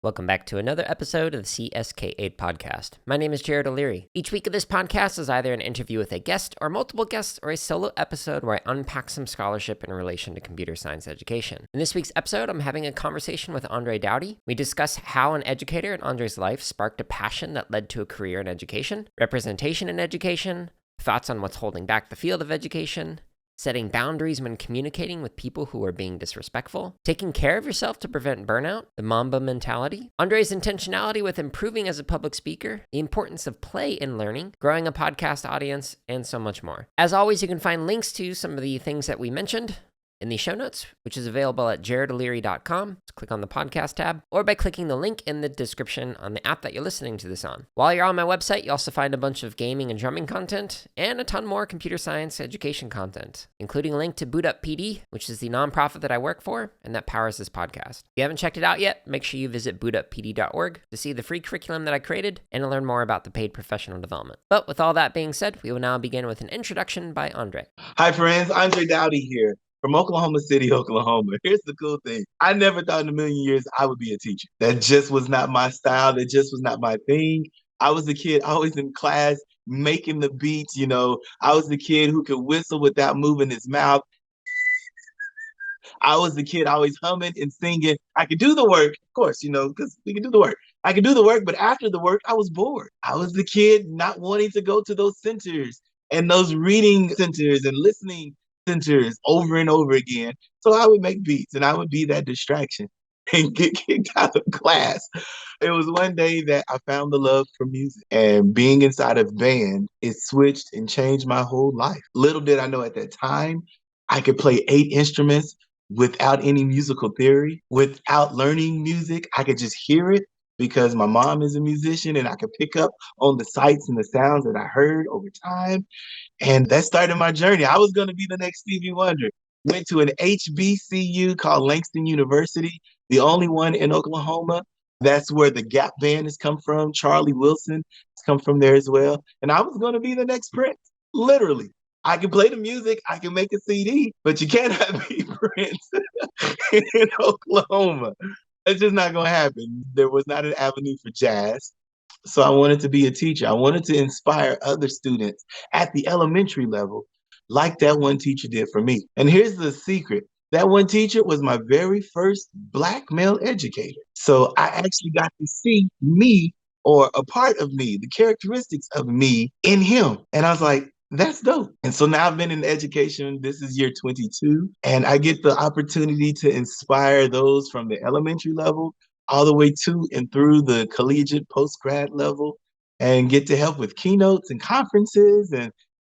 Welcome back to another episode of the CSK8 podcast. My name is Jared O'Leary. Each week of this podcast is either an interview with a guest or multiple guests or a solo episode where I unpack some scholarship in relation to computer science education. In this week's episode, I'm having a conversation with Andre Daughty. We discuss how an educator in Andre's life sparked a passion that led to a career in education, representation in education, thoughts on what's holding back the field of education, setting boundaries when communicating with people who are being disrespectful, taking care of yourself to prevent burnout, the Mamba Mentality, Andre's intentionality with improving as a public speaker, the importance of play in learning, growing a podcast audience, and so much more. As always, you can find links to some of the things that we mentioned in the show notes, which is available at jaredoleary.com. Just click on the podcast tab, or by clicking the link in the description on the app that you're listening to this on. While you're on my website, you also find a bunch of gaming and drumming content, and a ton more computer science education content, including a link to Boot Up PD, which is the nonprofit that I work for, and that powers this podcast. If you haven't checked it out yet, make sure you visit bootuppd.org to see the free curriculum that I created, and to learn more about the paid professional development. But with all that being said, we will now begin with an introduction by Andre. Hi friends, Andre Daughty here from Oklahoma City, Oklahoma. Here's the cool thing. I never thought in a million years I would be a teacher. That just was not my style. That just was not my thing. I was the kid always in class making the beats, I was the kid who could whistle without moving his mouth. I was the kid always humming and singing. I could do the work, of course, because we could do the work. I could do the work, but after the work, I was bored. I was the kid not wanting to go to those centers and those reading centers and listening centers over and over again. So I would make beats and I would be that distraction and get kicked out of class. It was one day that I found the love for music, and being inside of band, it switched and changed my whole life. Little did I know at that time, I could play 8 instruments without any musical theory, without learning music. I could just hear it because my mom is a musician and I could pick up on the sights and the sounds that I heard over time. And that started my journey. I was going to be the next Stevie Wonder. Went to an HBCU called Langston University, the only one in Oklahoma. That's where the Gap Band has come from. Charlie Wilson has come from there as well. And I was going to be the next Prince, literally. I can play the music, I can make a CD, but you cannot be Prince in Oklahoma. It's just not going to happen. There was not an avenue for jazz. So I wanted to be a teacher. I wanted to inspire other students at the elementary level, like that one teacher did for me. And here's the secret. That one teacher was my very first Black male educator. So I actually got to see me, or a part of me, the characteristics of me in him. And I was like, that's dope. And so now I've been in education. This is year 22, and I get the opportunity to inspire those from the elementary level all the way to and through the collegiate post-grad level, and get to help with keynotes and conferences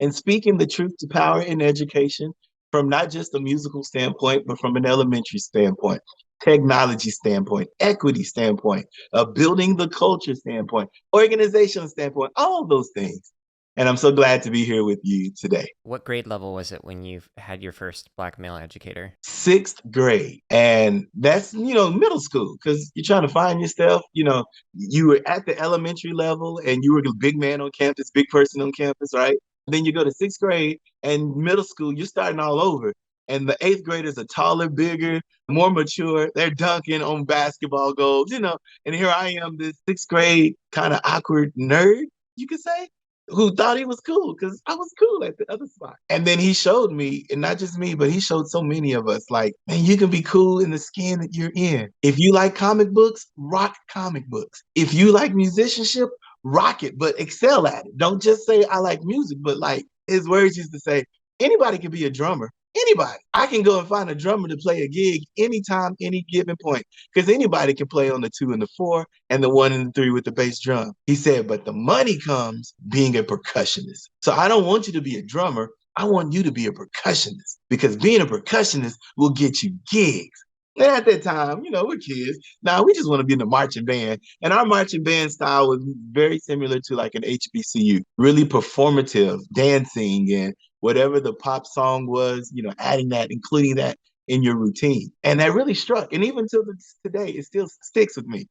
and speaking the truth to power in education from not just a musical standpoint, but from an elementary standpoint, technology standpoint, equity standpoint, building the culture standpoint, organizational standpoint, all of those things. And I'm so glad to be here with you today. What grade level was it when you had your first Black male educator? 6th grade. And that's, middle school, because you're trying to find yourself. You were at the elementary level and you were the big man on campus, big person on campus, right? Then you go to 6th grade and middle school, you're starting all over. And the 8th graders are taller, bigger, more mature. They're dunking on basketball goals, and here I am, this 6th grade kind of awkward nerd, you could say, who thought he was cool because I was cool at the other spot. And then he showed me, and not just me, but he showed so many of us, like, man, you can be cool in the skin that you're in. If you like comic books, rock comic books. If you like musicianship, rock it, but excel at it. Don't just say, I like music, but like his words used to say, anybody can be a drummer. Anybody. I can go and find a drummer to play a gig anytime, any given point, because anybody can play on the 2 and the 4 and the 1 and the 3 with the bass drum. He said, but the money comes being a percussionist. So I don't want you to be a drummer. I want you to be a percussionist, because being a percussionist will get you gigs. And at that time, we're kids. Now we just want to be in the marching band. And our marching band style was very similar to like an HBCU, really performative, dancing and whatever the pop song was, adding that, including that in your routine. And that really struck. And even till today, it still sticks with me.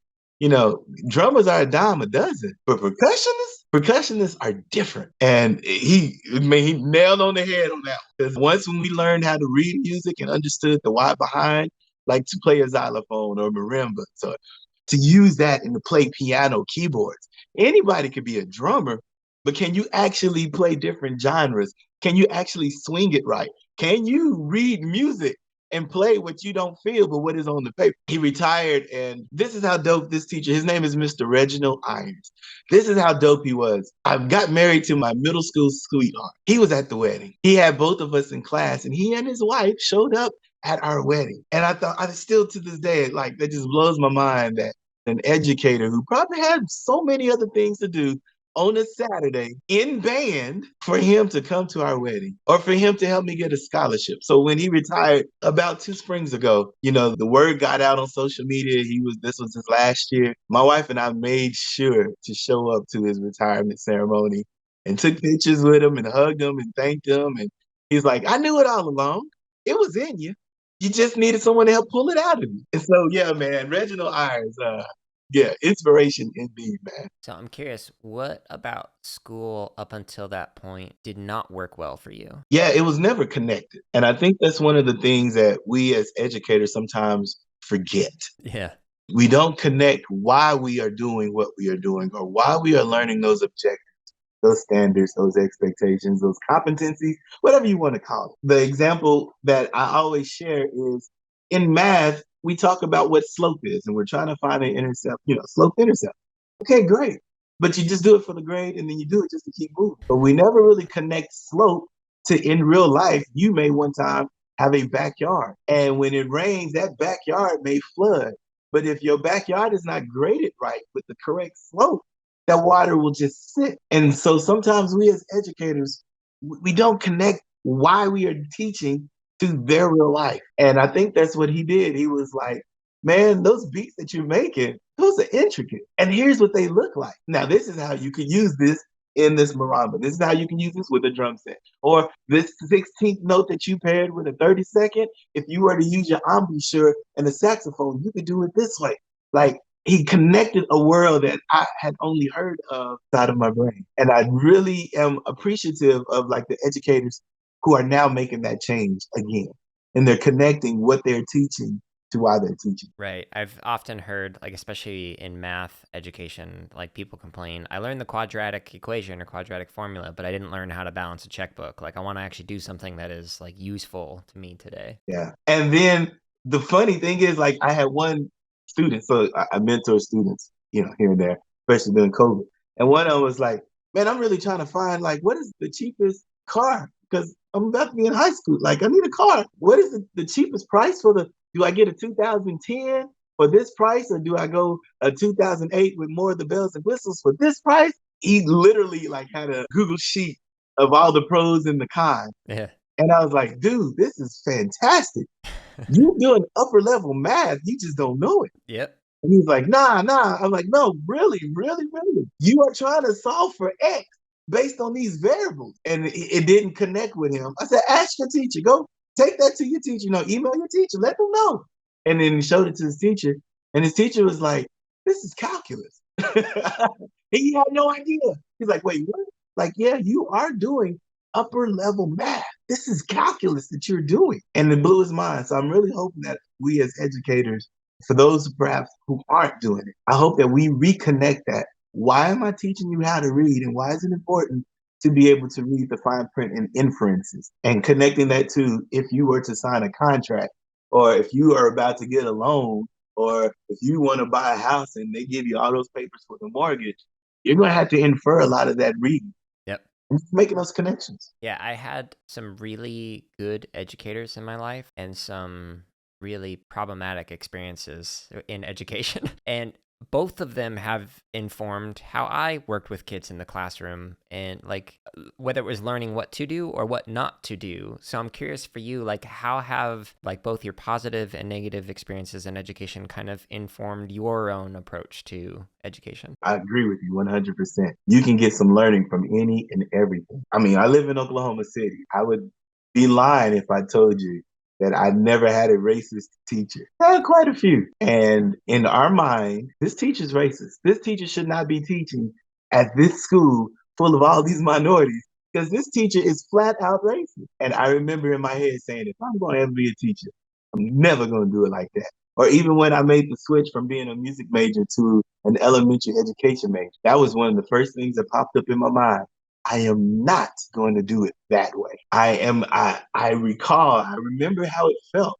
Drummers are a dime a dozen, but percussionists are different. And he nailed on the head on that. Because once when we learned how to read music and understood the why behind, like to play a xylophone or marimba, so to use that and to play piano keyboards. Anybody could be a drummer, but can you actually play different genres? Can you actually swing it right? Can you read music and play what you don't feel, but what is on the paper? He retired, and this is how dope this teacher, his name is Mr. Reginald Irons. This is how dope he was. I got married to my middle school sweetheart. He was at the wedding. He had both of us in class, and he and his wife showed up at our wedding. And I thought, I still to this day, like, that just blows my mind that an educator who probably had so many other things to do on a Saturday in band for him to come to our wedding or for him to help me get a scholarship. So when he retired about 2 springs ago, the word got out on social media. This was his last year. My wife and I made sure to show up to his retirement ceremony and took pictures with him and hugged him and thanked him. And he's like, I knew it all along. It was in you. You just needed someone to help pull it out of you. And so, yeah, man, Reginald Irons, yeah, inspiration indeed, man. So I'm curious, what about school up until that point did not work well for you? Yeah, it was never connected. And I think that's one of the things that we as educators sometimes forget. Yeah. We don't connect why we are doing what we are doing or why we are learning those objectives, those standards, those expectations, those competencies, whatever you want to call it. The example that I always share is in math, we talk about what slope is, and we're trying to find an intercept, slope intercept. Okay, great. But you just do it for the grade and then you do it just to keep moving. But we never really connect slope to in real life. You may one time have a backyard, and when it rains, that backyard may flood. But if your backyard is not graded right with the correct slope, that water will just sit. And so sometimes we as educators, we don't connect why we are teaching to their real life. And I think that's what he did. He was like, man, those beats that you're making, those are intricate. And here's what they look like. Now, this is how you can use this in this marimba. This is how you can use this with a drum set. Or this 16th note that you paired with a 32nd, if you were to use your embouchure and a saxophone, you could do it this way. Like, he connected a world that I had only heard of out of my brain. And I really am appreciative of like the educators who are now making that change again. And they're connecting what they're teaching to why they're teaching. Right. I've often heard, like, especially in math education, like people complain, I learned the quadratic equation or quadratic formula, but I didn't learn how to balance a checkbook. Like, I want to actually do something that is like useful to me today. Yeah. And then the funny thing is, like, I had one student, so I mentor students, here and there, especially during COVID. And one of them was like, man, I'm really trying to find, like, what is the cheapest car? Because I'm about to be in high school. Like, I need a car. What is the cheapest price do I get a 2010 for this price, or do I go a 2008 with more of the bells and whistles for this price? He literally like had a Google sheet of all the pros and the cons. Yeah. And I was like, dude, this is fantastic. You doing upper level math, you just don't know it. Yep. And he's like, nah. I'm like, no, really, really, really. You are trying to solve for X based on these variables. And it didn't connect with him. I said, ask your teacher. Go take that to your teacher. Email your teacher. Let them know. And then he showed it to his teacher. And his teacher was like, this is calculus. He had no idea. He's like, wait, what? Like, yeah, you are doing upper level math. This is calculus that you're doing. And it blew his mind. So I'm really hoping that we as educators, for those perhaps who aren't doing it, I hope that we reconnect that. Why am I teaching you how to read? And why is it important to be able to read the fine print and inferences? And connecting that to if you were to sign a contract, or if you are about to get a loan, or if you want to buy a house and they give you all those papers for the mortgage, you're going to have to infer a lot of that reading. Yep. Making those connections. Yeah, I had some really good educators in my life and some really problematic experiences in education. And both of them have informed how I worked with kids in the classroom, and like whether it was learning what to do or what not to do. So I'm curious for you, like, how have like both your positive and negative experiences in education kind of informed your own approach to education? I agree with you 100%. You can get some learning from any and everything. I mean, I live in Oklahoma City. I would be lying if I told you that I never had a racist teacher. I had quite a few. And in our mind, this teacher's racist. This teacher should not be teaching at this school full of all these minorities, because this teacher is flat out racist. And I remember in my head saying, if I'm going to ever be a teacher, I'm never going to do it like that. Or even when I made the switch from being a music major to an elementary education major, that was one of the first things that popped up in my mind. I am not going to do it that way. I remember how it felt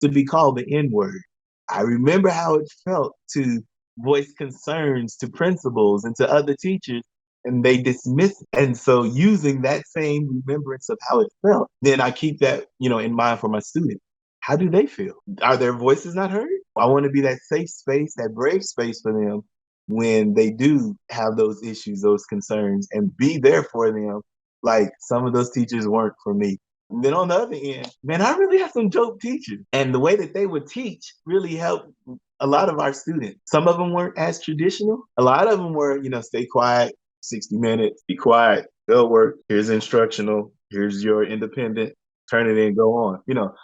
to be called the N-word. I remember how it felt to voice concerns to principals and to other teachers, and they dismiss it. And so using that same remembrance of how it felt, then I keep that, in mind for my students. How do they feel? Are their voices not heard? I want to be that safe space, that brave space for them when they do have those issues, those concerns, and be there for them like some of those teachers weren't for me. And then on the other end, man, I really had some dope teachers. And the way that they would teach really helped a lot of our students. Some of them weren't as traditional. A lot of them were, stay quiet, 60 minutes, be quiet, go work. Here's instructional. Here's your independent. Turn it in, go on.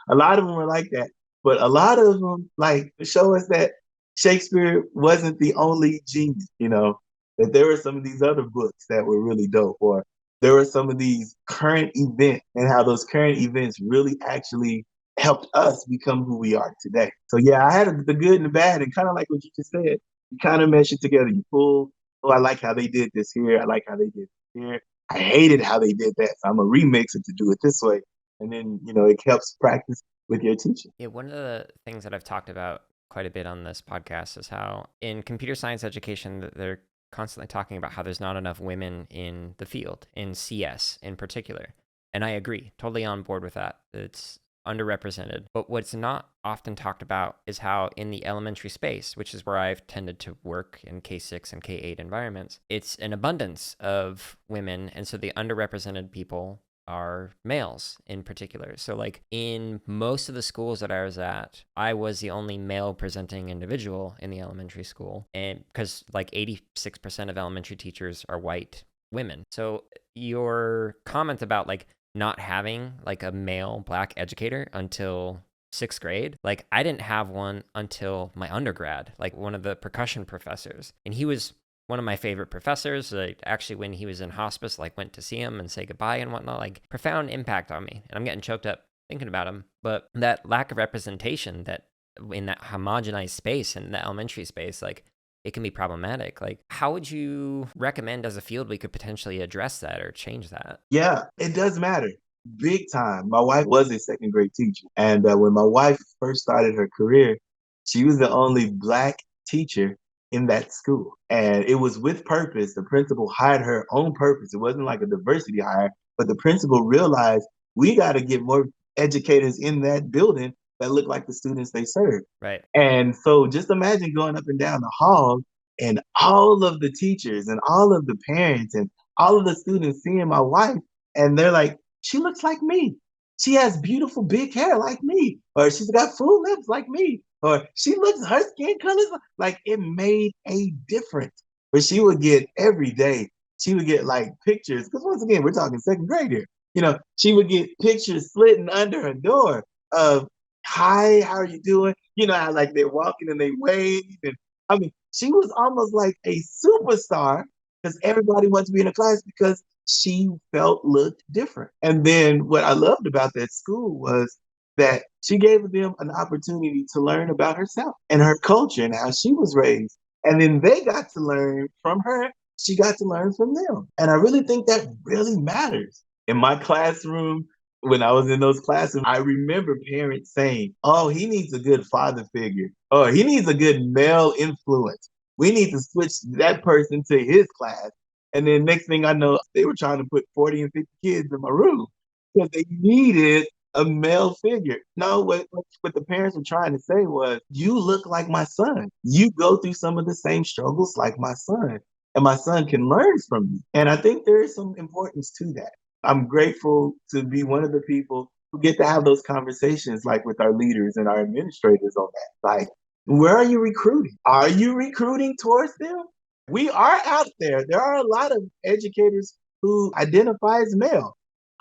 A lot of them were like that. But a lot of them, like, show us that Shakespeare wasn't the only genius, that there were some of these other books that were really dope, or there were some of these current events and how those current events really actually helped us become who we are today. So yeah, I had the good and the bad, and kind of like what you just said, you kind of mesh it together. You pull, oh, I like how they did this here. I like how they did this here. I hated how they did that. So I'm gonna remix it to do it this way. And then, it helps practice with your teacher. Yeah, one of the things that I've talked about quite a bit on this podcast is how in computer science education, they're constantly talking about how there's not enough women in the field, in CS in particular. And I agree, totally on board with that. It's underrepresented. But what's not often talked about is how in the elementary space, which is where I've tended to work in K6 and K8 environments, it's an abundance of women. And so the underrepresented people are males in particular. So like in most of the schools that I was at, I was the only male presenting individual in the elementary school. And because like 86% of elementary teachers are white women. So your comment about like not having like a male Black educator until 6th grade, like I didn't have one until my undergrad, like one of the percussion professors. And he was one of my favorite professors. Actually, when he was in hospice, like went to see him and say goodbye and whatnot, like profound impact on me. And I'm getting choked up thinking about him. But that lack of representation that in that homogenized space in the elementary space, like it can be problematic. Like how would you recommend as a field we could potentially address that or change that? Yeah, it does matter. Big time. My wife was a second grade teacher. And when my wife first started her career, she was the only Black teacher in that school. And it was with purpose. The principal hired her on purpose. It wasn't like a diversity hire, but the principal realized we got to get more educators in that building that look like the students they serve. Right. And so just imagine going up and down the hall and all of the teachers and all of the parents and all of the students seeing my wife, and they're like, she looks like me. She has beautiful big hair like me, or she's got full lips like me, or her skin color like it made a difference. But she would get every day, she would get like pictures, because once again, we're talking second grade here. She would get pictures slitting under her door of, hi, how are you doing? How like they're walking and they wave. And I mean, she was almost like a superstar because everybody wanted to be in the class because she looked different. And then what I loved about that school was that she gave them an opportunity to learn about herself and her culture and how she was raised. And then they got to learn from her. She got to learn from them. And I really think that really matters. In my classroom, when I was in those classes, I remember parents saying, oh, he needs a good father figure, or he needs a good male influence. We need to switch that person to his class. And then next thing I know, they were trying to put 40 and 50 kids in my room because they needed a male figure. No, what the parents were trying to say was, you look like my son. You go through some of the same struggles like my son, and my son can learn from you. And I think there is some importance to that. I'm grateful to be one of the people who get to have those conversations like with our leaders and our administrators on that. Like, where are you recruiting? Are you recruiting towards them? We are out there. There are a lot of educators who identify as male.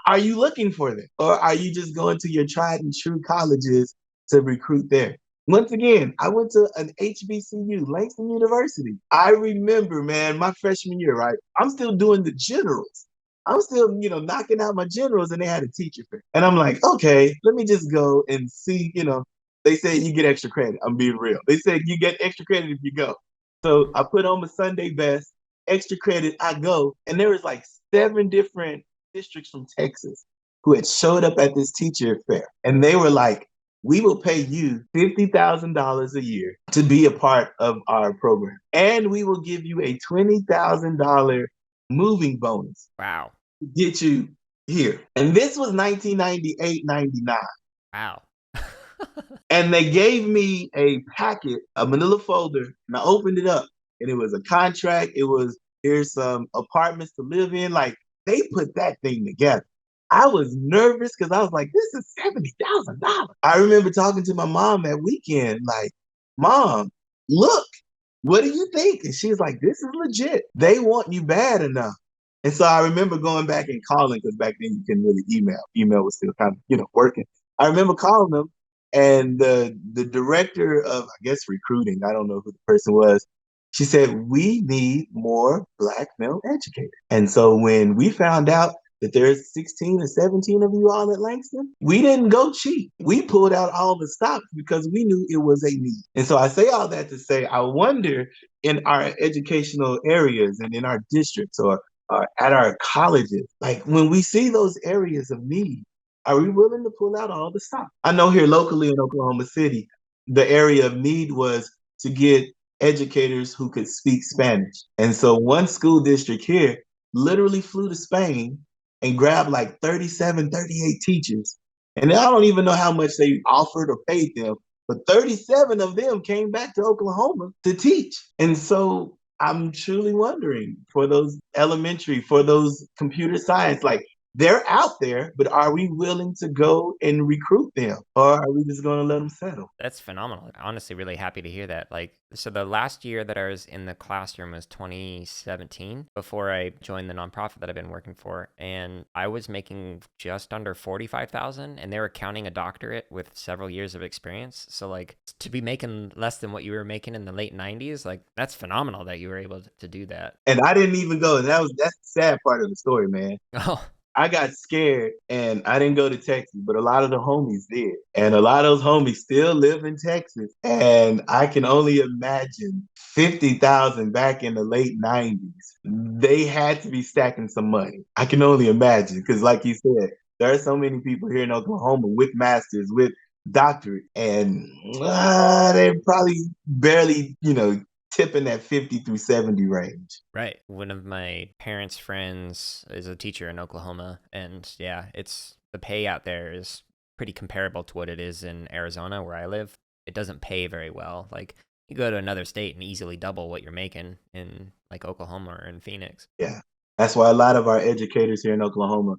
Are you looking for them? Or are you just going to your tried and true colleges to recruit there? Once again, I went to an HBCU, Langston University. I remember, man, my freshman year, right? I'm still doing the generals. I'm still, knocking out my generals, and they had a teacher fair. And I'm like, okay, let me just go and see, They said you get extra credit. I'm being real. They said you get extra credit if you go. So I put on my Sunday best, extra credit, I go. And there was like 7 different districts from Texas who had showed up at this teacher fair. And they were like, we will pay you $50,000 a year to be a part of our program. And we will give you a $20,000 moving bonus Wow. to get you here. And this was 1998, 99. Wow. And they gave me a packet, a manila folder, and I opened it up. And it was a contract. It was, here's some apartments to live in. Like, they put that thing together. I was nervous because I was like, this is $70,000. I remember talking to my mom that weekend, like, Mom, look, what do you think? And she was like, this is legit. They want you bad enough. And so I remember going back and calling, because back then you couldn't really email. Email was still kind of, working. I remember calling them, and the director of, I guess, recruiting, I don't know who the person was, she said, we need more Black male educators. And so when we found out that there's 16 or 17 of you all at Langston, we didn't go cheap. We pulled out all the stops because we knew it was a need. And so I say all that to say, I wonder, in our educational areas and in our districts, or at our colleges, like, when we see those areas of need, are we willing to pull out all the stops? I know here locally in Oklahoma City, the area of need was to get educators who could speak Spanish. And so one school district here literally flew to Spain and grabbed like 37, 38 teachers. And I don't even know how much they offered or paid them, but 37 of them came back to Oklahoma to teach. And so I'm truly wondering, for those elementary, for those computer science, like, they're out there, but are we willing to go and recruit them? Or are we just going to let them settle? That's phenomenal. Honestly, really happy to hear that. Like, so the last year that I was in the classroom was 2017, before I joined the nonprofit that I've been working for, and I was making just under 45,000, and they were counting a doctorate with several years of experience. So like, to be making less than what you were making in the late 90s, like, that's phenomenal that you were able to do that. And I didn't even go. That's the sad part of the story, man. Oh, I got scared and I didn't go to Texas, but a lot of the homies did. And a lot of those homies still live in Texas. And I can only imagine 50,000 back in the late 90s. They had to be stacking some money. I can only imagine. Because, like you said, there are so many people here in Oklahoma with masters, with doctorate, and they're probably barely, tipping that 50 through 70 range. right. One of my parents' friends is a teacher in Oklahoma, and yeah, it's the pay out there is pretty comparable to what it is in Arizona, where I live. It doesn't pay very well. Like, you go to another state and easily double what you're making in like Oklahoma or in Phoenix. Yeah. That's why a lot of our educators here in Oklahoma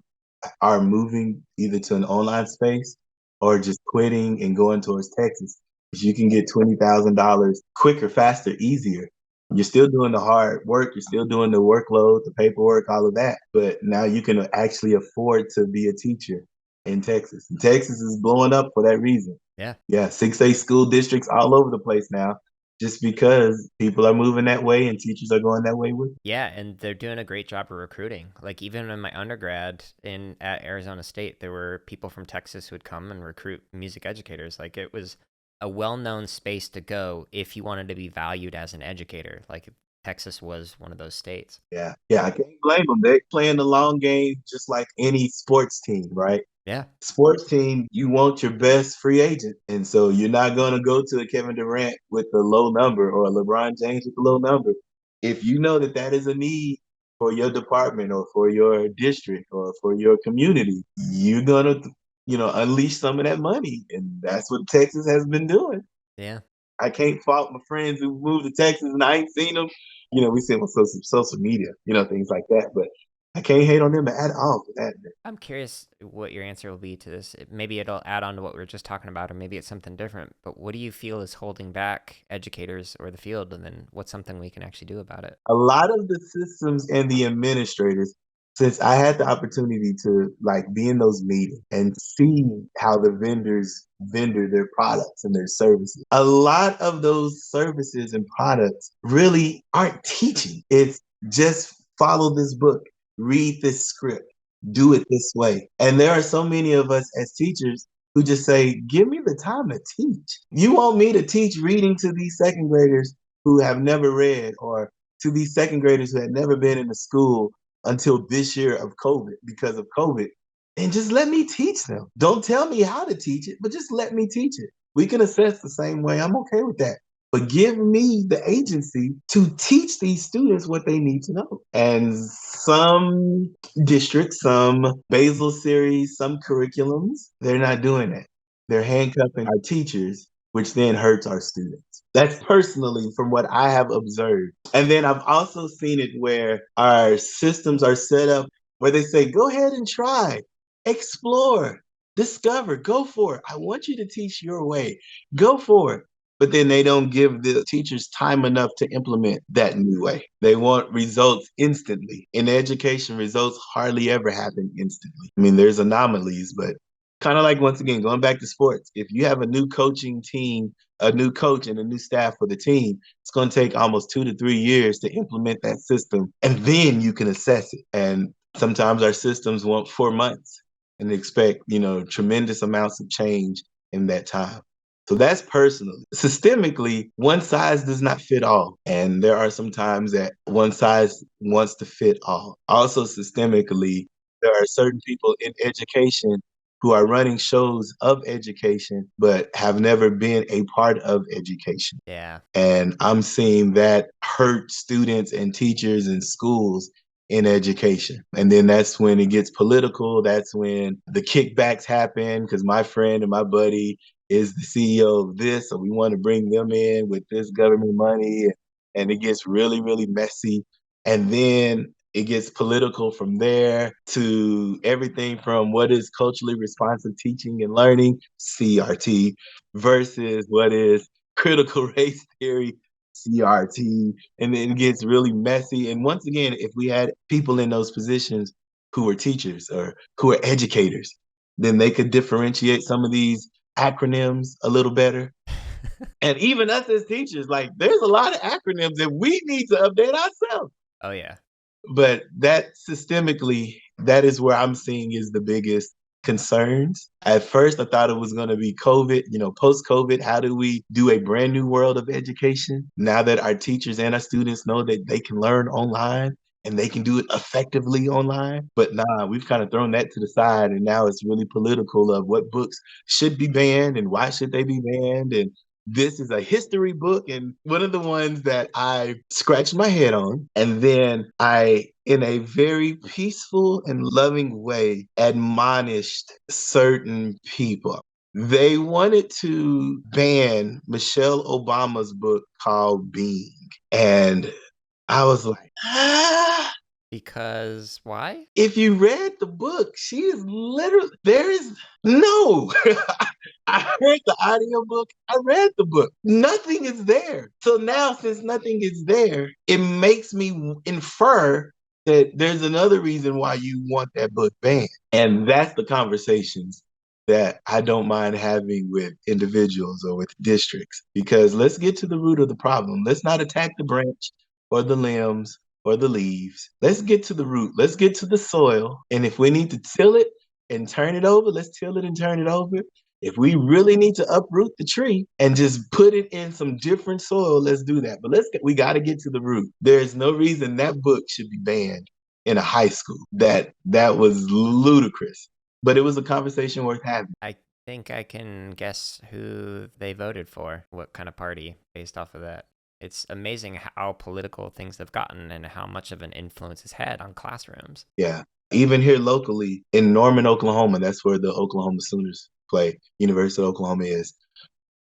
are moving either to an online space or just quitting and going towards Texas. Because you can get $20,000 quicker, faster, easier. You're still doing the hard work. You're still doing the workload, the paperwork, all of that. But now you can actually afford to be a teacher in Texas. And Texas is blowing up for that reason. Yeah. Yeah, 6A school districts all over the place now, just because people are moving that way and teachers are going that way with them. Yeah, and they're doing a great job of recruiting. Like, even in my undergrad at Arizona State, there were people from Texas who would come and recruit music educators. Like, it was a well-known space to go if you wanted to be valued as an educator. Like, Texas was one of those states. Yeah, yeah, I can't blame them. They're playing the long game just like any sports team, right? Yeah. Sports team, you want your best free agent. And so you're not going to go to a Kevin Durant with the low number or a LeBron James with the low number. If you know that that is a need for your department or for your district or for your community, you're going to, unleash some of that money. And that's what Texas has been doing. Yeah. I can't fault my friends who moved to Texas and I ain't seen them. We see them on social media, things like that. But I can't hate on them at all for that. I'm curious what your answer will be to this. Maybe it'll add on to what we were just talking about, or maybe it's something different. But what do you feel is holding back educators or the field? And then what's something we can actually do about it? A lot of the systems and the administrators, since I had the opportunity to be in those meetings and see how the vendors vendor their products and their services, a lot of those services and products really aren't teaching. It's just follow this book, read this script, do it this way. And there are so many of us as teachers who just say, give me the time to teach. You want me to teach reading to these second graders who have never read, or to these second graders who had never been in a school until this year of COVID, because of COVID, and just let me teach them. Don't tell me how to teach it, but just let me teach it. We can assess the same way. I'm okay with that. But give me the agency to teach these students what they need to know. And some districts, some Basel series, some curriculums, they're not doing that. They're handcuffing our teachers, which then hurts our students. That's personally from what I have observed. And then I've also seen it where our systems are set up where they say, go ahead and try, explore, discover, go for it. I want you to teach your way. Go for it. But then they don't give the teachers time enough to implement that new way. They want results instantly. In education, results hardly ever happen instantly. I mean, there's anomalies, but kind of like, once again, going back to sports, if you have a new coaching team, a new coach and a new staff for the team, it's going to take almost 2 to 3 years to implement that system. And then you can assess it. And sometimes our systems want 4 months and expect, tremendous amounts of change in that time. So that's personally. Systemically, one size does not fit all. And there are some times that one size wants to fit all. Also, systemically, there are certain people in education who are running shows of education, but have never been a part of education. Yeah. And I'm seeing that hurt students and teachers and schools in education. And then that's when it gets political. That's when the kickbacks happen, because my friend and my buddy is the CEO of this, so we want to bring them in with this government money. And it gets really, really messy. And then it gets political from there to everything from what is culturally responsive teaching and learning, CRT, versus what is critical race theory, CRT. And then it gets really messy. And once again, if we had people in those positions who were teachers or who were educators, then they could differentiate some of these acronyms a little better. And even us as teachers, like, there's a lot of acronyms that we need to update ourselves. Oh, yeah. But that systemically, that is where I'm seeing is the biggest concerns. At first, I thought it was going to be COVID, post COVID. How do we do a brand new world of education now that our teachers and our students know that they can learn online and they can do it effectively online? But nah, we've kind of thrown that to the side. And now it's really political of what books should be banned and why should they be banned. And this is a history book. And one of the ones that I scratched my head on, and then I, in a very peaceful and loving way, admonished certain people. They wanted to ban Michelle Obama's book called Being. And I was like, Because why? if you read the book, she is literally, there is no. I heard the audiobook. I read the book. Nothing is there. So now, since nothing is there, it makes me infer that there's another reason why you want that book banned. And that's the conversations that I don't mind having with individuals or with districts, because let's get to the root of the problem. Let's not attack the branch or the limbs or the leaves. Let's get to the root. Let's get to the soil. And if we need to till it and turn it over, let's till it and turn it over. If we really need to uproot the tree and just put it in some different soil, let's do that. But we got to get to the root. There's no reason that book should be banned in a high school. That was ludicrous. But it was a conversation worth having. I think I can guess who they voted for, what kind of party, based off of that. It's amazing how political things have gotten and how much of an influence it's had on classrooms. Yeah. Even here locally in Norman, Oklahoma, that's where the Oklahoma Sooners play. University of Oklahoma is.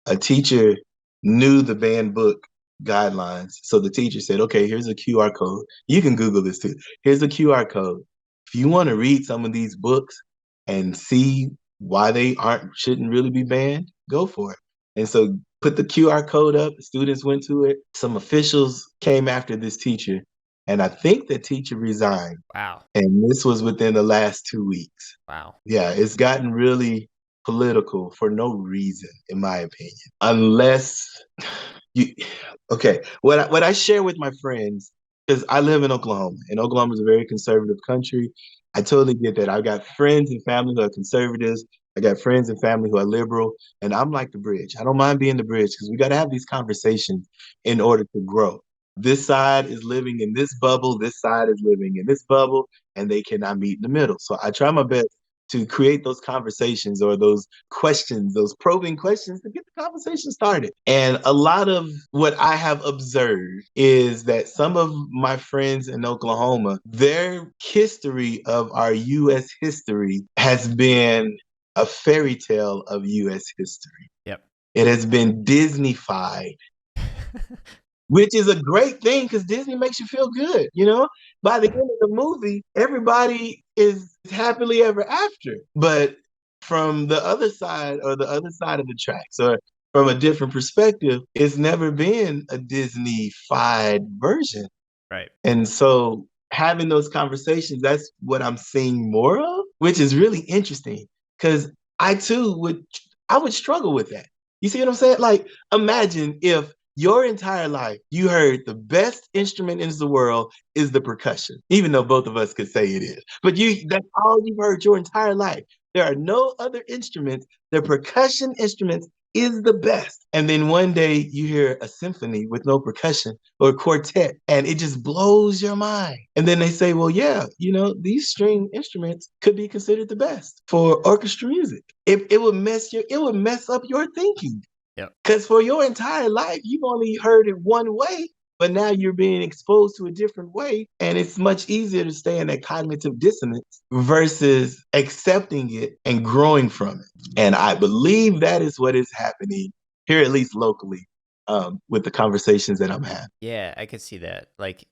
A teacher knew the banned book guidelines. So the teacher said, okay, here's a QR code. You can Google this too. Here's a QR code. If you want to read some of these books and see why they shouldn't really be banned, go for it. And so put the QR code up. The students went to it. Some officials came after this teacher. And I think the teacher resigned. Wow. And this was within the last 2 weeks. Wow. Yeah, it's gotten really political for no reason, in my opinion. Unless you, okay, what I share with my friends, because I live in Oklahoma, and Oklahoma is a very conservative country. I totally get that. I've got friends and family who are conservatives, I got friends and family who are liberal, and I'm like the bridge. I don't mind being the bridge because we got to have these conversations in order to grow. This side is living in this bubble, this side is living in this bubble, and they cannot meet in the middle. So I try my best to create those conversations or those questions, those probing questions to get the conversation started. And a lot of what I have observed is that some of my friends in Oklahoma, their history of our U.S. history has been a fairy tale of U.S. history. Yep. It has been Disney-fied, which is a great thing because Disney makes you feel good. By the end of the movie, everybody is happily ever after. But from the other side or the other side of the tracks or from a different perspective, it's never been a Disney-fied version. Right. And so having those conversations, that's what I'm seeing more of, which is really interesting because I too would struggle with that. You see what I'm saying? Like, imagine if your entire life you heard the best instrument in the world is the percussion, even though both of us could say it is. But that's all you've heard your entire life. There are no other instruments. The percussion instruments is the best. And then one day you hear a symphony with no percussion or a quartet, and it just blows your mind. And then they say, well, yeah, these string instruments could be considered the best for orchestra music. It would mess up your thinking. Yep. Because for your entire life, you've only heard it one way, but now you're being exposed to a different way. And it's much easier to stay in that cognitive dissonance versus accepting it and growing from it. And I believe that is what is happening here, at least locally, with the conversations that I'm having. Yeah, I could see that. Like,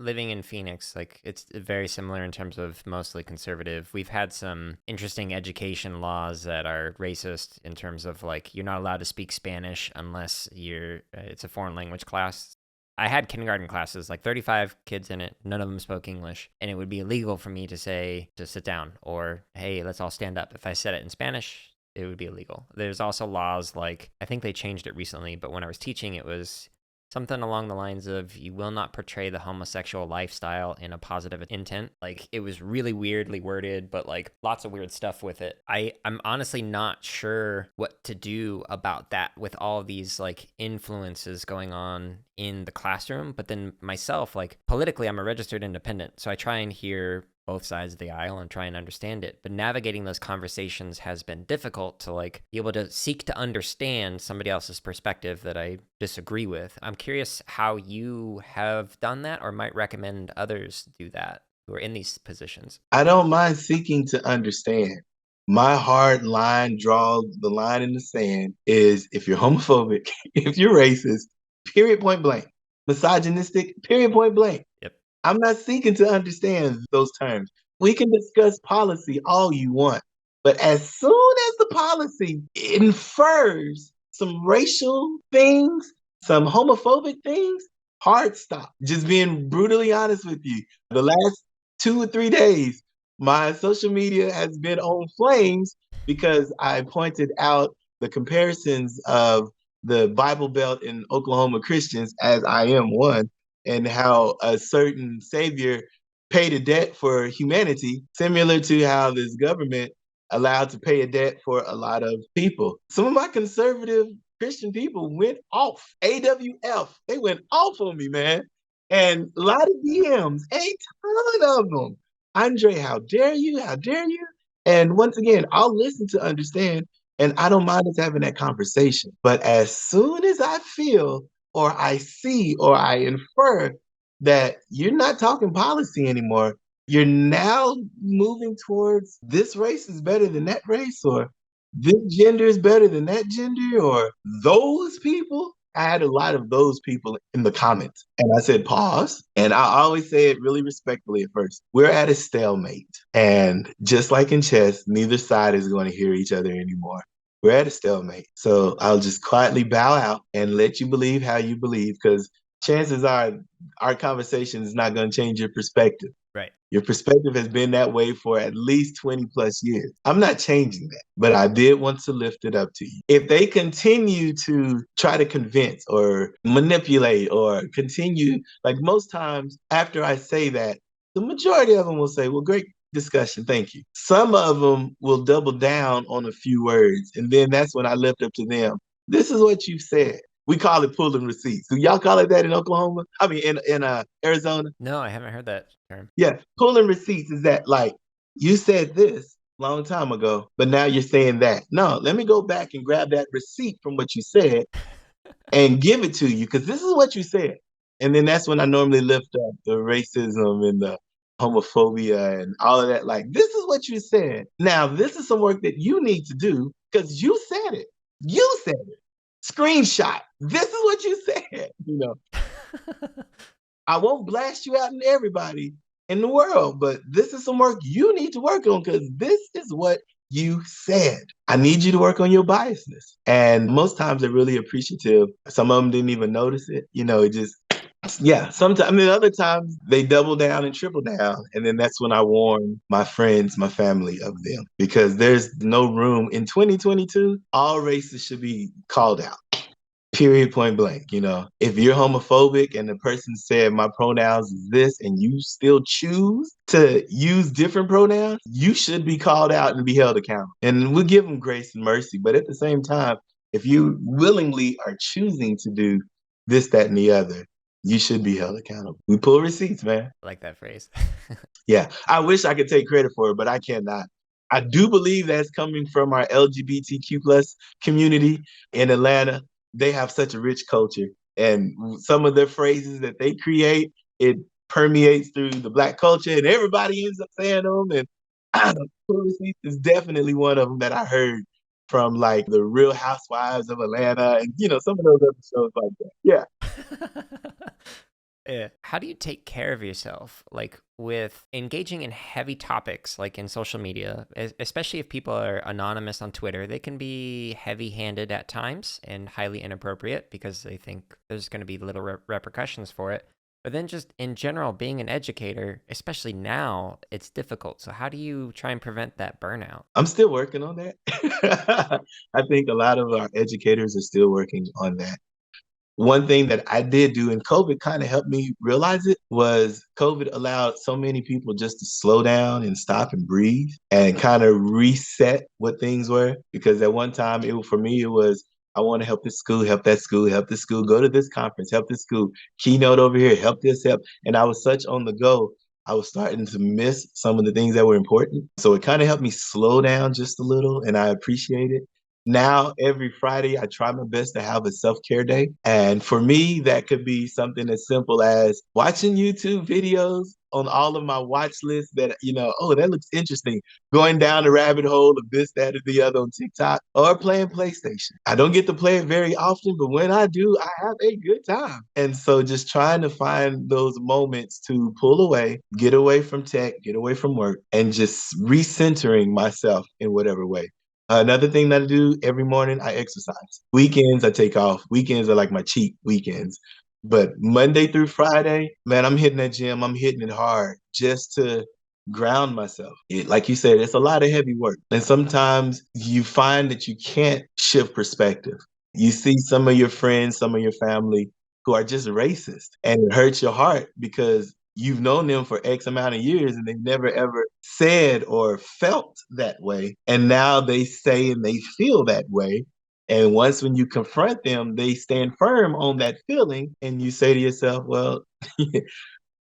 living in Phoenix, like, it's very similar in terms of mostly conservative. We've had some interesting education laws that are racist in terms of, like, you're not allowed to speak Spanish unless it's a foreign language class. I had kindergarten classes, like 35 kids in it. None of them spoke English. And it would be illegal for me to say, to sit down or, hey, let's all stand up. If I said it in Spanish, it would be illegal. There's also laws like, I think they changed it recently, but when I was teaching, it was something along the lines of, you will not portray the homosexual lifestyle in a positive intent. Like, it was really weirdly worded, but like lots of weird stuff with it. I'm honestly not sure what to do about that with all these like influences going on in the classroom. But then myself, like, politically, I'm a registered independent, so I try and hear both sides of the aisle and try and understand it. But navigating those conversations has been difficult to like be able to seek to understand somebody else's perspective that I disagree with. I'm curious how you have done that or might recommend others do that who are in these positions. I don't mind seeking to understand. My hard line, draw the line in the sand, is if you're homophobic, if you're racist, period, point blank, misogynistic, period, point blank. Yep. I'm not seeking to understand those terms. We can discuss policy all you want, but as soon as the policy infers some racial things, some homophobic things, hard stop. Just being brutally honest with you. The last 2 or 3 days, my social media has been on flames because I pointed out the comparisons of the Bible Belt and Oklahoma Christians, as I am one, and how a certain savior paid a debt for humanity, similar to how this government allowed to pay a debt for a lot of people. Some of my conservative Christian people went off. AWF, they went off on me, man. And a lot of DMs, a ton of them. Andre, how dare you? How dare you? And once again, I'll listen to understand, and I don't mind us having that conversation. But as soon as I feel or I see or I infer that you're not talking policy anymore, you're now moving towards this race is better than that race, or this gender is better than that gender, or those people. I had a lot of those people in the comments. And I said, pause. And I always say it really respectfully at first. We're at a stalemate. And just like in chess, neither side is going to hear each other anymore. We're at a stalemate. So I'll just quietly bow out and let you believe how you believe, because chances are our conversation is not going to change your perspective. Right. Your perspective has been that way for at least 20 plus years. I'm not changing that, but I did want to lift it up to you. If they continue to try to convince or manipulate or continue, like most times after I say that, the majority of them will say, well, great, discussion. Thank you. Some of them will double down on a few words. And then that's when I left up to them. This is what you said. We call it pulling receipts. Do y'all call it that in Oklahoma? I mean, in Arizona? No, I haven't heard that term. Yeah. Pulling receipts is that like you said this long time ago, but now you're saying that. No, let me go back and grab that receipt from what you said and give it to you because this is what you said. And then that's when I normally lift up the racism and the homophobia and all of that. Like, this is what you said. Now, this is some work that you need to do because you said it. You said it. Screenshot. This is what you said. I won't blast you out in everybody in the world, but this is some work you need to work on because this is what you said. I need you to work on your biasness. And most times they're really appreciative. Some of them didn't even notice it. It just, yeah, sometimes, I mean, other times they double down and triple down. And then that's when I warn my friends, my family of them, because there's no room in 2022. All races should be called out. Period, point blank. If you're homophobic and the person said my pronouns is this and you still choose to use different pronouns, you should be called out and be held accountable. And we'll give them grace and mercy. But at the same time, if you willingly are choosing to do this, that, and the other, you should be held accountable. We pull receipts, man. I like that phrase. Yeah. I wish I could take credit for it, but I cannot. I do believe that's coming from our LGBTQ plus community in Atlanta. They have such a rich culture, and some of their phrases that they create, it permeates through the Black culture, and everybody ends up saying them. And pull receipts is definitely one of them that I heard from like the Real Housewives of Atlanta, and some of those other shows like that. Yeah. Yeah. How do you take care of yourself, like with engaging in heavy topics, like in social media, especially if people are anonymous on Twitter? They can be heavy-handed at times and highly inappropriate because they think there's going to be little repercussions for it. But then just in general, being an educator, especially now, it's difficult. So how do you try and prevent that burnout? I'm still working on that. I think a lot of our educators are still working on that. One thing that I did do, and COVID kind of helped me realize it, was COVID allowed so many people just to slow down and stop and breathe and kind of reset what things were. Because at one time, for me, it was, I want to help this school, help that school, help this school, go to this conference, help this school, keynote over here, help this, help. And I was such on the go. I was starting to miss some of the things that were important. So it kind of helped me slow down just a little, and I appreciate it. Now, every Friday, I try my best to have a self-care day. And for me, that could be something as simple as watching YouTube videos on all of my watch lists that, oh, that looks interesting. Going down the rabbit hole of this, that, or the other on TikTok, or playing PlayStation. I don't get to play it very often, but when I do, I have a good time. And so just trying to find those moments to pull away, get away from tech, get away from work, and just recentering myself in whatever way. Another thing that I do every morning, I exercise. Weekends, I take off. Weekends are like my cheat weekends. But Monday through Friday, man, I'm hitting that gym. I'm hitting it hard just to ground myself. Like you said, it's a lot of heavy work. And sometimes you find that you can't shift perspective. You see some of your friends, some of your family who are just racist, and it hurts your heart because you've known them for X amount of years and they've never ever said or felt that way. And now they say and they feel that way. And once when you confront them, they stand firm on that feeling. And you say to yourself, well,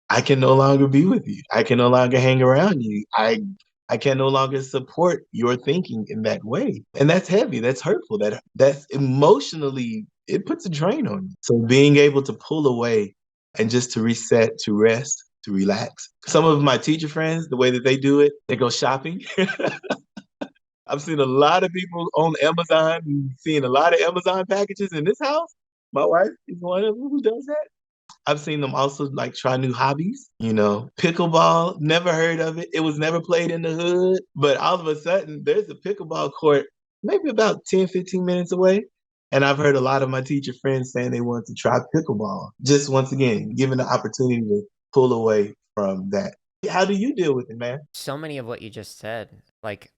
I can no longer be with you. I can no longer hang around you. I can no longer support your thinking in that way. And that's heavy. That's hurtful. That's emotionally, it puts a drain on you. So being able to pull away and just to reset, to rest, to relax. Some of my teacher friends, the way that they do it, they go shopping. I've seen a lot of people on Amazon, seeing a lot of Amazon packages in this house. My wife is one of them who does that. I've seen them also like try new hobbies, pickleball, never heard of it. It was never played in the hood, but all of a sudden there's a pickleball court maybe about 10, 15 minutes away. And I've heard a lot of my teacher friends saying they want to try pickleball. Just once again, given the opportunity to pull away from that. How do you deal with it, man? So many of what you just said. Like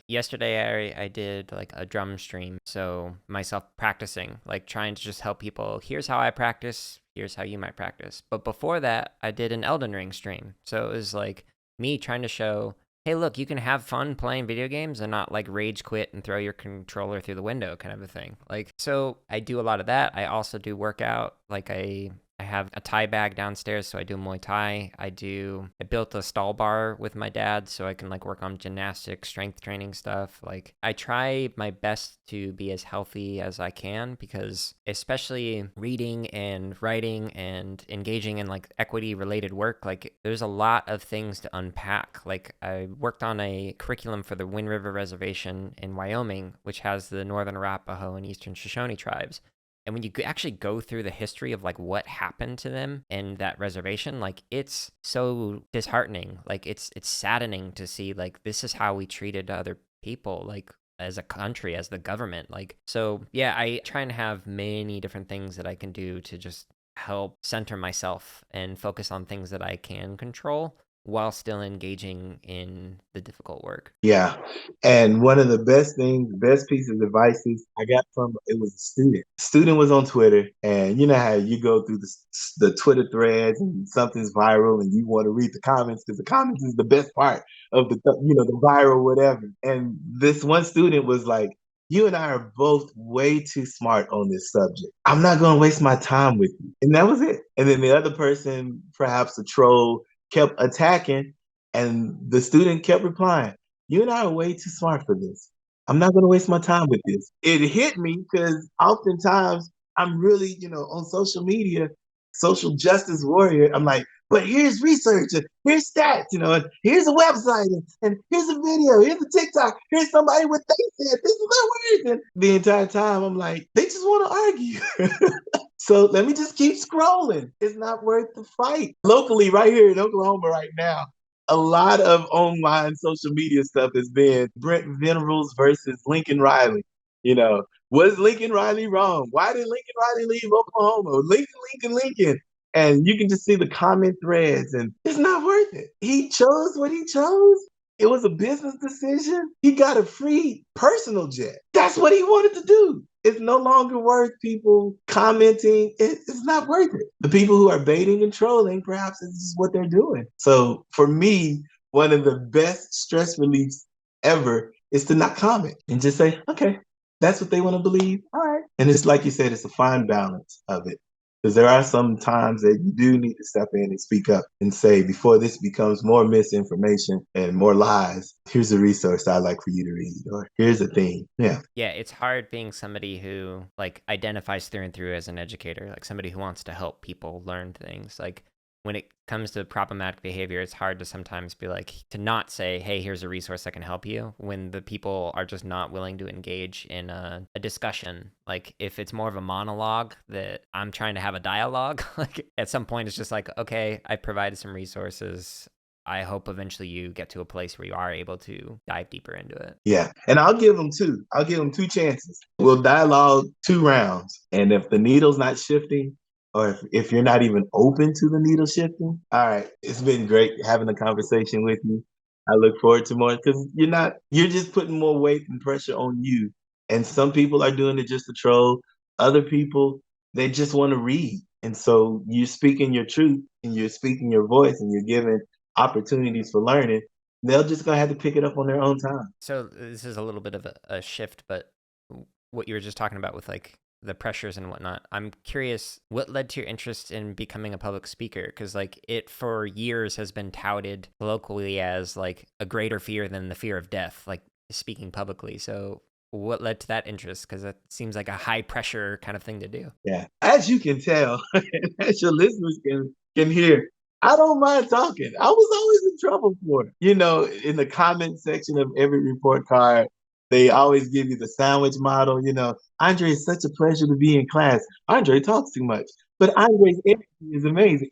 yesterday I did like a drum stream. So myself practicing, like trying to just help people. Here's how I practice. Here's how you might practice. But before that, I did an Elden Ring stream. So it was like me trying to show, hey, look, you can have fun playing video games and not like rage quit and throw your controller through the window kind of a thing. Like, so I do a lot of that. I also do workout. Like I have a Thai bag downstairs, so I do Muay Thai. I built a stall bar with my dad so I can like work on gymnastics, strength training stuff. Like I try my best to be as healthy as I can, because especially reading and writing and engaging in like equity related work, like there's a lot of things to unpack. Like I worked on a curriculum for the Wind River Reservation in Wyoming, which has the Northern Arapaho and Eastern Shoshone tribes. And when you actually go through the history of like what happened to them in that reservation, like it's so disheartening. Like it's saddening to see like this is how we treated other people, like as a country, as the government. Like, so yeah, I try and have many different things that I can do to just help center myself and focus on things that I can control while still engaging in the difficult work. Yeah. And one of the best things, best piece of advice I got from it was a student. Student was on Twitter, and you know how you go through the Twitter threads and something's viral and you want to read the comments because the comments is the best part of the viral whatever. And this one student was like, you and I are both way too smart on this subject. I'm not going to waste my time with you. And that was it. And then the other person, perhaps a troll, kept attacking, and the student kept replying, you and I are way too smart for this. I'm not going to waste my time with this. It hit me because oftentimes I'm really, on social media, social justice warrior. I'm like, but here's research, and here's stats, and here's a website, and here's a video, here's a TikTok, here's somebody what they said, this is their words. And the entire time I'm like, they just want to argue. So let me just keep scrolling. It's not worth the fight. Locally, right here in Oklahoma right now, a lot of online social media stuff has been Brent Venables versus Lincoln Riley. Was Lincoln Riley wrong? Why did Lincoln Riley leave Oklahoma? Lincoln. And you can just see the comment threads, and it's not worth it. He chose what he chose. It was a business decision. He got a free personal jet. That's what he wanted to do. It's no longer worth people commenting. It's not worth it. The people who are baiting and trolling, perhaps this is what they're doing. So for me, one of the best stress reliefs ever is to not comment and just say, okay, that's what they want to believe. All right. And it's like you said, it's a fine balance of it. Because there are some times that you do need to step in and speak up and say, before this becomes more misinformation and more lies, here's a resource I'd like for you to read, or here's a thing. Yeah. Yeah, it's hard being somebody who like identifies through and through as an educator, like somebody who wants to help people learn things. Like when it comes to problematic behavior, it's hard to sometimes be like, to not say, hey, here's a resource that can help you, when the people are just not willing to engage in a discussion. Like if it's more of a monologue that I'm trying to have a dialogue, like at some point it's just like, okay, I provided some resources. I hope eventually you get to a place where you are able to dive deeper into it. Yeah. And I'll give them two. I'll give them two chances. We'll dialogue 2 rounds. And if the needle's not shifting, or if you're not even open to the needle shifting, all right, it's been great having a conversation with you. I look forward to more, because you're just putting more weight and pressure on you. And some people are doing it just to troll. Other people, they just want to read. And so you're speaking your truth and you're speaking your voice and you're giving opportunities for learning. They're just going to have to pick it up on their own time. So this is a little bit of a shift, but what you were just talking about with like the pressures and whatnot, I'm curious what led to your interest in becoming a public speaker? Because like it for years has been touted locally as like a greater fear than the fear of death, like speaking publicly. So what led to that interest? Because it seems like a high pressure kind of thing to do. Yeah. As you can tell, as your listeners can hear, I don't mind talking. I was always in trouble for it. In the comment section of every report card, they always give you the sandwich model. Andre, it's such a pleasure to be in class. Andre talks too much, but Andre's energy is amazing.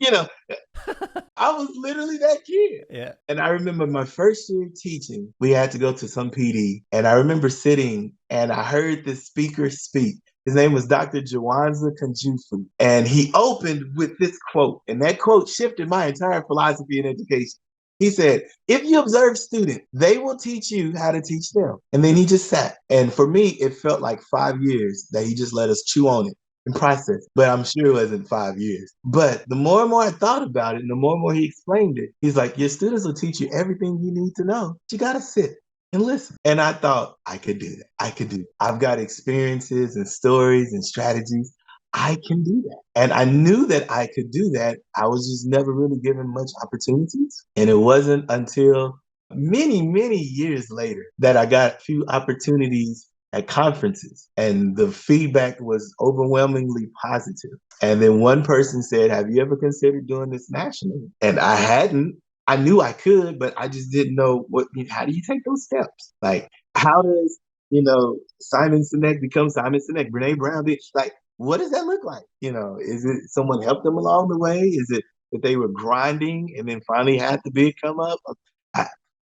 I was literally that kid. Yeah. And I remember my first year teaching, we had to go to some PD. And I remember sitting and I heard this speaker speak. His name was Dr. Jawanza Kanjufu. And he opened with this quote. And that quote shifted my entire philosophy in education. He said, if you observe students, they will teach you how to teach them. And then he just sat. And for me, it felt like 5 years that he just let us chew on it and process. But I'm sure it wasn't 5 years. But the more and more I thought about it, and the more and more he explained it, he's like, your students will teach you everything you need to know. You got to sit and listen. And I thought I could do that. I could do it. I've got experiences and stories and strategies. I can do that. And I knew that I could do that. I was just never really given much opportunities. And it wasn't until many, many years later that I got a few opportunities at conferences, and the feedback was overwhelmingly positive. And then one person said, have you ever considered doing this nationally? And I hadn't. I knew I could, but I just didn't know how do you take those steps? Like, how does, Simon Sinek become Simon Sinek? Brene Brown did, like, what does that look like? Is it someone helped them along the way? Is it that they were grinding and then finally had the bid come up? I,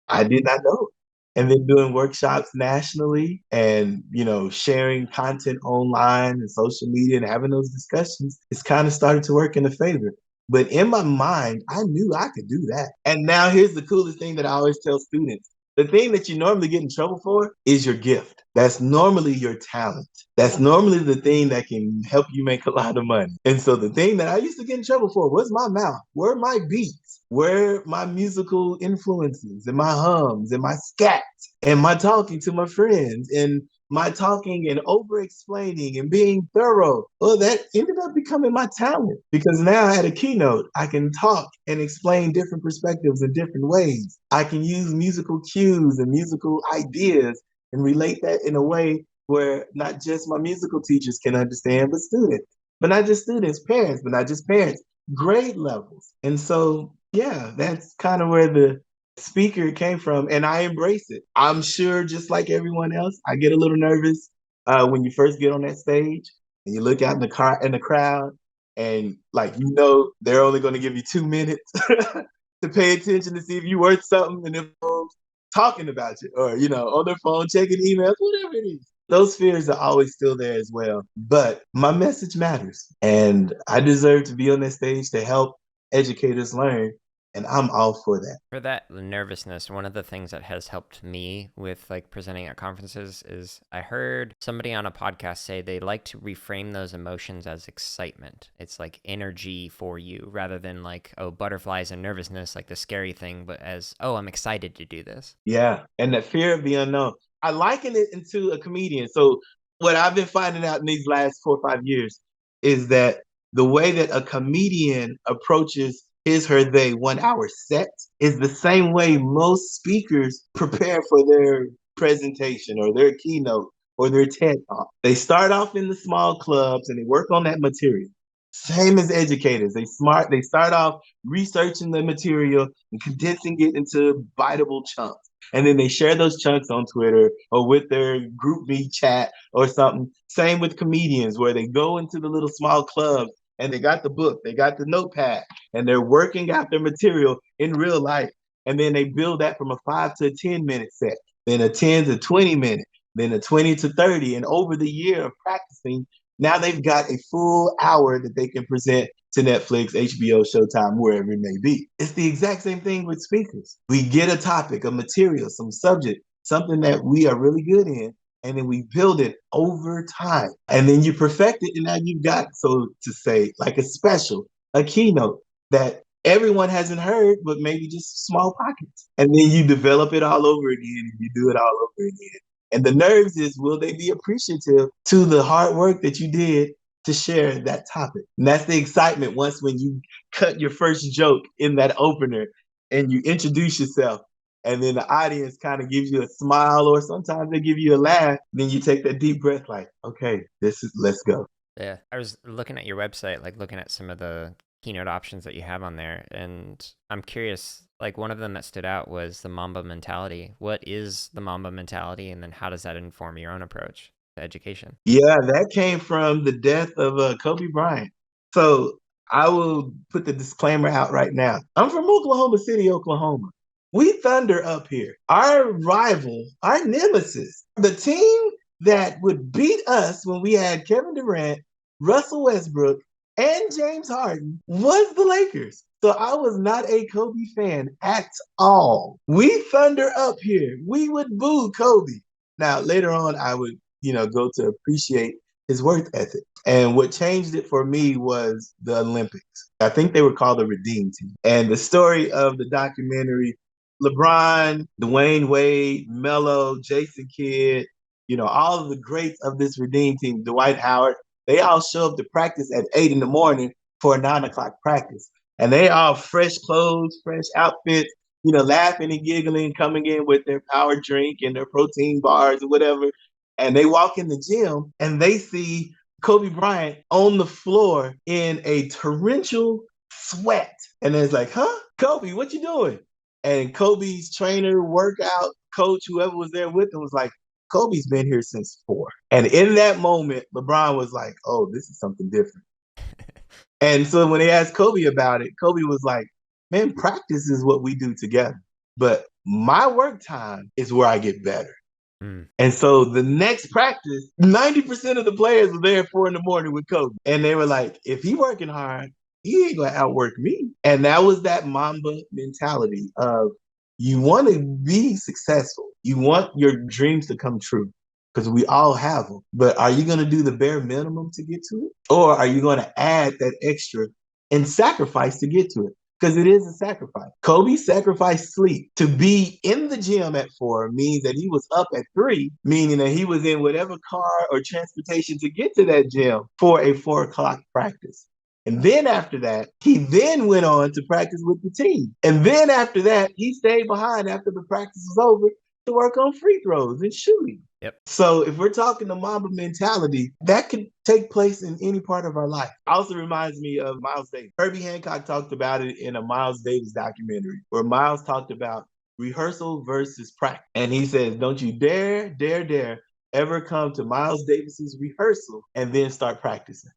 I did not know. And then doing workshops nationally and, sharing content online and social media and having those discussions, it's kind of started to work in the favor. But in my mind, I knew I could do that. And now here's the coolest thing that I always tell students. The thing that you normally get in trouble for is your gift. That's normally your talent. That's normally the thing that can help you make a lot of money. And so the thing that I used to get in trouble for was my mouth. Where are my beats? Where are my musical influences and my hums and my scats and my talking to my friends and my talking and over explaining and being thorough? Well, that ended up becoming my talent because now at a keynote, I can talk and explain different perspectives in different ways. I can use musical cues and musical ideas and relate that in a way where not just my musical teachers can understand, but students. But not just students, parents, but not just parents, grade levels. And so, yeah, that's kind of where the speaker came from, and I embrace it. I'm sure, just like everyone else, I get a little nervous when you first get on that stage and you look out in the crowd, and they're only going to give you 2 minutes to pay attention to see if you worth something, and if talking about you, or on their phone checking emails, whatever it is. Those fears are always still there as well. But my message matters, and I deserve to be on that stage to help educators learn. And I'm all for that. For that nervousness, one of the things that has helped me with like presenting at conferences is I heard somebody on a podcast say they like to reframe those emotions as excitement. It's like energy for you rather than like, oh, butterflies and nervousness, like the scary thing, but as, oh, I'm excited to do this. Yeah. And the fear of the unknown. I liken it into a comedian. So what I've been finding out in these last 4 or 5 years is that the way that a comedian approaches his, her, they 1 hour set is the same way most speakers prepare for their presentation or their keynote or their TED talk. They start off in the small clubs and they work on that material. Same as educators. They start off researching the material and condensing it into biteable chunks. And then they share those chunks on Twitter or with their group me chat or something. Same with comedians where they go into the little small clubs and they got the book, they got the notepad, and they're working out their material in real life. And then they build that from a 5 to a 10-minute set, then a 10 to 20 minute, then a 20 to 30. And over the year of practicing, now they've got a full hour that they can present to Netflix, HBO, Showtime, wherever it may be. It's the exact same thing with speakers. We get a topic, a material, some subject, something that we are really good in, and then we build it over time. And then you perfect it, and now you've got, so to say, like a special, a keynote that everyone hasn't heard, but maybe just small pockets. And then you develop it all over again, and you do it all over again. And the nerves is, will they be appreciative to the hard work that you did to share that topic? And that's the excitement once when you cut your first joke in that opener and you introduce yourself. And then the audience kind of gives you a smile or sometimes they give you a laugh. Then you take that deep breath like, okay, let's go. Yeah. I was looking at your website, like looking at some of the keynote options that you have on there. And I'm curious, like one of them that stood out was the Mamba Mentality. What is the Mamba Mentality? And then how does that inform your own approach to education? Yeah, that came from the death of Kobe Bryant. So I will put the disclaimer out right now. I'm from Oklahoma City, Oklahoma. We thunder up here. Our rival, our nemesis, the team that would beat us when we had Kevin Durant, Russell Westbrook, and James Harden was the Lakers. So I was not a Kobe fan at all. We thunder up here. We would boo Kobe. Now, later on, I would go to appreciate his work ethic. And what changed it for me was the Olympics. I think they were called the Redeem Team. And the story of the documentary, LeBron, Dwayne Wade, Melo, Jason Kidd, all of the greats of this Redeem Team, Dwight Howard, they all show up to practice at 8 in the morning for a 9 o'clock practice. And they all fresh clothes, fresh outfits, laughing and giggling, coming in with their power drink and their protein bars or whatever. And they walk in the gym and they see Kobe Bryant on the floor in a torrential sweat. And it's like, huh? Kobe, what you doing? And Kobe's trainer, workout coach, whoever was there with him was like, Kobe's been here since 4. And in that moment, LeBron was like, oh, this is something different. And so when they asked Kobe about it, Kobe was like, man, practice is what we do together. But my work time is where I get better. And so the next practice, 90% of the players were there at 4 in the morning with Kobe. And they were like, if he working hard, he ain't going to outwork me. And that was that Mamba mentality of you want to be successful. You want your dreams to come true because we all have them. But are you going to do the bare minimum to get to it? Or are you going to add that extra and sacrifice to get to it? Because it is a sacrifice. Kobe sacrificed sleep. To be in the gym at 4 means that he was up at 3, meaning that he was in whatever car or transportation to get to that gym for a 4 o'clock practice. And then after that, he then went on to practice with the team. And then after that, he stayed behind after the practice was over to work on free throws and shooting. Yep. So if we're talking the Mamba mentality, that can take place in any part of our life. Also reminds me of Miles Davis. Herbie Hancock talked about it in a Miles Davis documentary where Miles talked about rehearsal versus practice. And he says, don't you dare ever come to Miles Davis's rehearsal and then start practicing.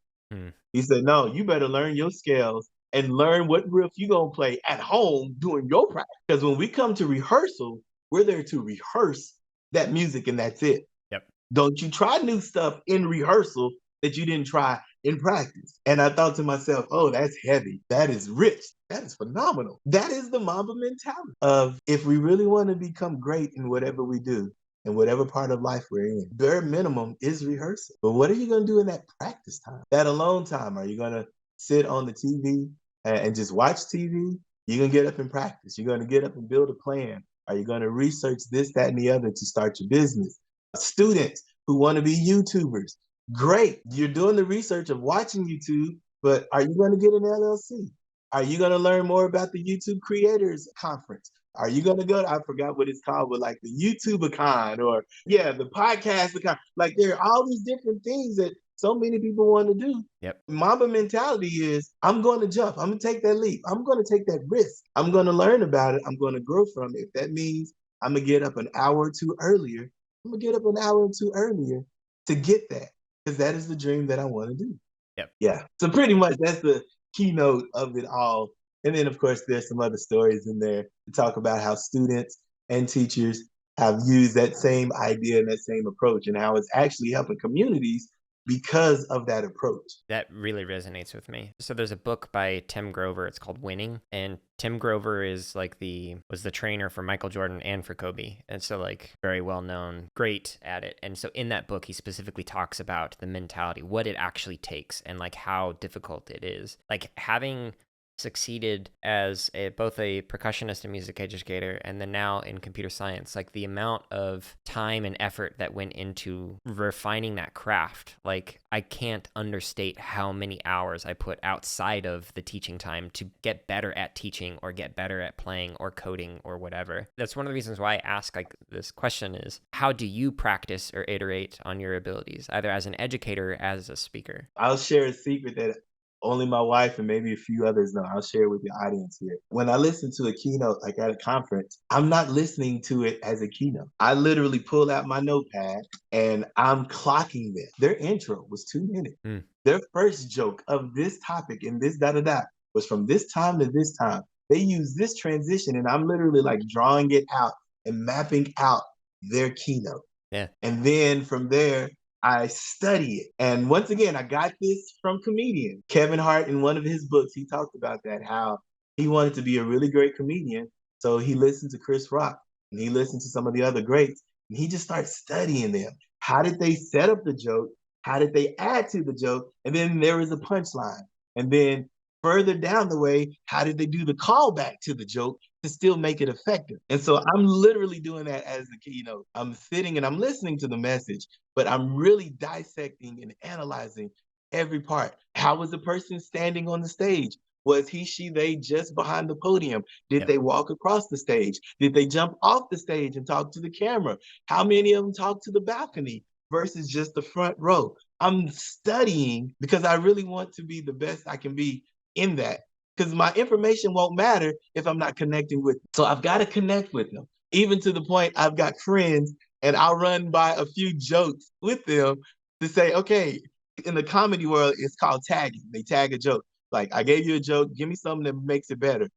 He said, no, you better learn your scales and learn what riff you're going to play at home doing your practice. Because when we come to rehearsal, we're there to rehearse that music and that's it. Yep. Don't you try new stuff in rehearsal that you didn't try in practice. And I thought to myself, oh, that's heavy. That is rich. That is phenomenal. That is the Mamba mentality of if we really want to become great in whatever we do, in whatever part of life we're in, bare minimum is rehearsal. But what are you going to do in that practice time? That alone time? Are you going to sit on the TV and just watch TV? You're going to get up and practice. You're going to get up and build a plan. Are you going to research this, that, and the other to start your business? Students who want to be YouTubers, great. You're doing the research of watching YouTube, but are you going to get an LLC? Are you going to learn more about the YouTube Creators Conference? Are you going to go I forgot what it's called, but like the YouTubeacon or the podcasticon. Like there are all these different things that so many people want to do. Yep. Mamba mentality is I'm going to jump. I'm going to take that leap. I'm going to take that risk. I'm going to learn about it. I'm going to grow from it. If that means I'm going to get up an hour or two earlier, I'm going to get up an hour or two earlier to get that because that is the dream that I want to do. Yep. Yeah. So pretty much that's the keynote of it all. And then, of course, there's some other stories in there to talk about how students and teachers have used that same idea and that same approach and how it's actually helping communities because of that approach. That really resonates with me. So there's a book by Tim Grover. It's called Winning. And Tim Grover is was the trainer for Michael Jordan and for Kobe. And so very well known, great at it. And so in that book, he specifically talks about the mentality, what it actually takes and how difficult it is. Having succeeded as both a percussionist and music educator and then now in computer science, the amount of time and effort that went into refining that craft, I can't understate how many hours I put outside of the teaching time to get better at teaching or get better at playing or coding or whatever. That's one of the reasons why I ask this question is, how do you practice or iterate on your abilities, either as an educator or as a speaker? I'll share a secret that only my wife and maybe a few others know. I'll share with the audience here. When I listen to a keynote, at a conference, I'm not listening to it as a keynote. I literally pull out my notepad and I'm clocking this. Their intro was 2 minutes. Their first joke of this topic and this da-da-da was from this time to this time. They use this transition and I'm literally drawing it out and mapping out their keynote. Yeah. And then from there, I study it. And once again, I got this from comedian Kevin Hart. In one of his books, he talked about that, how he wanted to be a really great comedian. So he listened to Chris Rock and he listened to some of the other greats and he just started studying them. How did they set up the joke? How did they add to the joke? And then there is a punchline. And then further down the way, how did they do the callback to the joke to still make it effective? And so I'm literally doing that as the keynote. I'm sitting and I'm listening to the message, but I'm really dissecting and analyzing every part. How was the person standing on the stage? Was he, she, they just behind the podium? Did they walk across the stage? Did they jump off the stage and talk to the camera? How many of them talked to the balcony versus just the front row? I'm studying because I really want to be the best I can be in that, because my information won't matter if I'm not connecting with them. So I've got to connect with them, even to the point I've got friends and I'll run by a few jokes with them to say, okay, in the comedy world, it's called tagging. They tag a joke. Like, I gave you a joke, give me something that makes it better.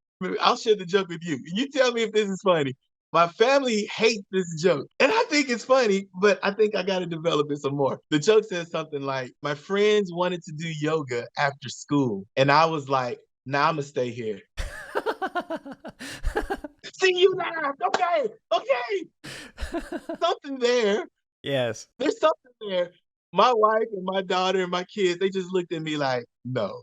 I'll share the joke with you. You tell me if this is funny. My family hates this joke. And I think it's funny, but I think I got to develop it some more. The joke says something like, my friends wanted to do yoga after school. And I was like, nah, I'm going to stay here. See, you laughed. Okay. Something there. Yes. There's something there. My wife and my daughter and my kids, they just looked at me like, no,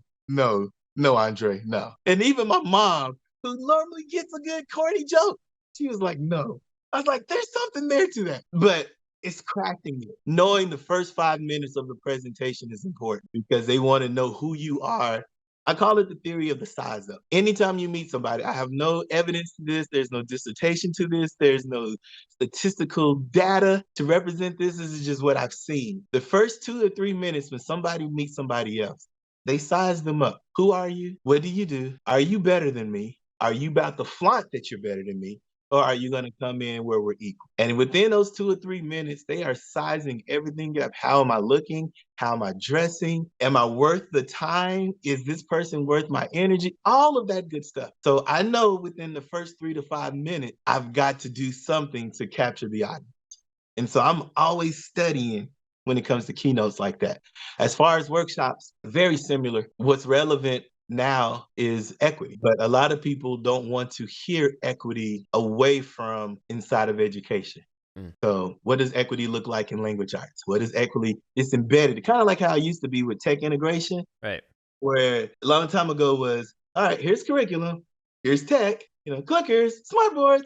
Andre, no. And even my mom, who normally gets a good corny joke, she was like, no. I was like, there's something there to that. But it's cracking it. Knowing the first 5 minutes of the presentation is important because they want to know who you are. I call it the theory of the size up. Anytime you meet somebody, I have no evidence to this. There's no dissertation to this. There's no statistical data to represent this. This is just what I've seen. The first 2 or 3 minutes when somebody meets somebody else, they size them up. Who are you? What do you do? Are you better than me? Are you about to flaunt that you're better than me? Or are you going to come in where we're equal? And within those 2 or 3 minutes, they are sizing everything up. How am I looking? How am I dressing? Am I worth the time? Is this person worth my energy? All of that good stuff. So I know within the first 3 to 5 minutes, I've got to do something to capture the audience. And so I'm always studying when it comes to keynotes like that. As far as workshops, very similar. What's relevant now is equity, but a lot of people don't want to hear equity away from inside of education. So what does equity look like in language arts? What is equity? It's embedded, kind of like how it used to be with tech integration, Right. where a long time ago was, all right, here's curriculum, here's tech, clickers, smartboards,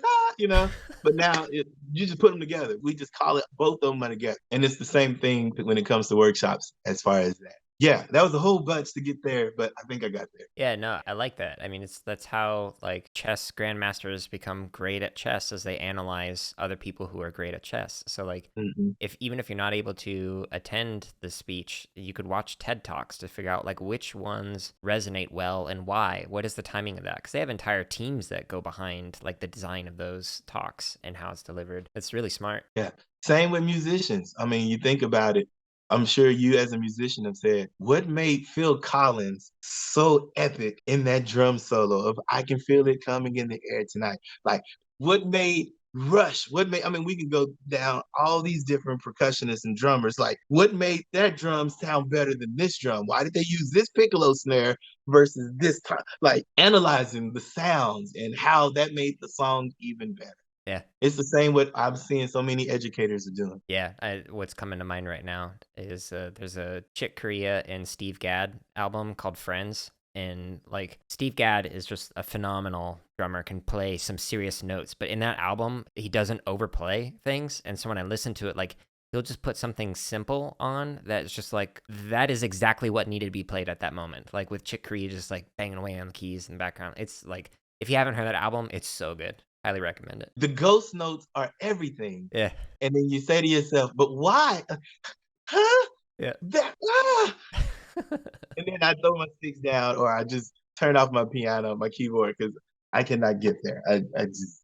but now you just put them together. We just call it, both of them are together. And it's the same thing when it comes to workshops as far as that. Yeah, that was a whole bunch to get there, but I think I got there. Yeah, no, I like that. I mean, that's how like chess grandmasters become great at chess as they analyze other people who are great at chess. So like even if you're not able to attend the speech, you could watch TED Talks to figure out like which ones resonate well and why. What is the timing of that? Because they have entire teams that go behind like the design of those talks and how it's delivered. It's really smart. Yeah. Same with musicians. I mean, you think about it. I'm sure you as a musician have said, what made Phil Collins so epic in that drum solo of I Can Feel It Coming in the Air Tonight? Like, what made Rush, I mean, we can go down all these different percussionists and drummers. Like, what made that drum sound better than this drum? Why did they use this piccolo snare versus this time? Like, analyzing the sounds and how that made the song even better. Yeah. It's the same what I'm seeing so many educators are doing. Yeah, what's coming to mind right now is there's a Chick Corea and Steve Gadd album called Friends. And like Steve Gadd is just a phenomenal drummer, can play some serious notes. But in that album, he doesn't overplay things. And so when I listen to it, like he'll just put something simple on that's just like, that is exactly what needed to be played at that moment. Like with Chick Corea just like banging away on the keys in the background. It's like, if you haven't heard that album, it's so good. Highly recommend it. The ghost notes are everything. Yeah. And then you say to yourself, but why? Huh? Yeah. And then I throw my sticks down or I just turn off my piano, my keyboard, because I cannot get there. I just,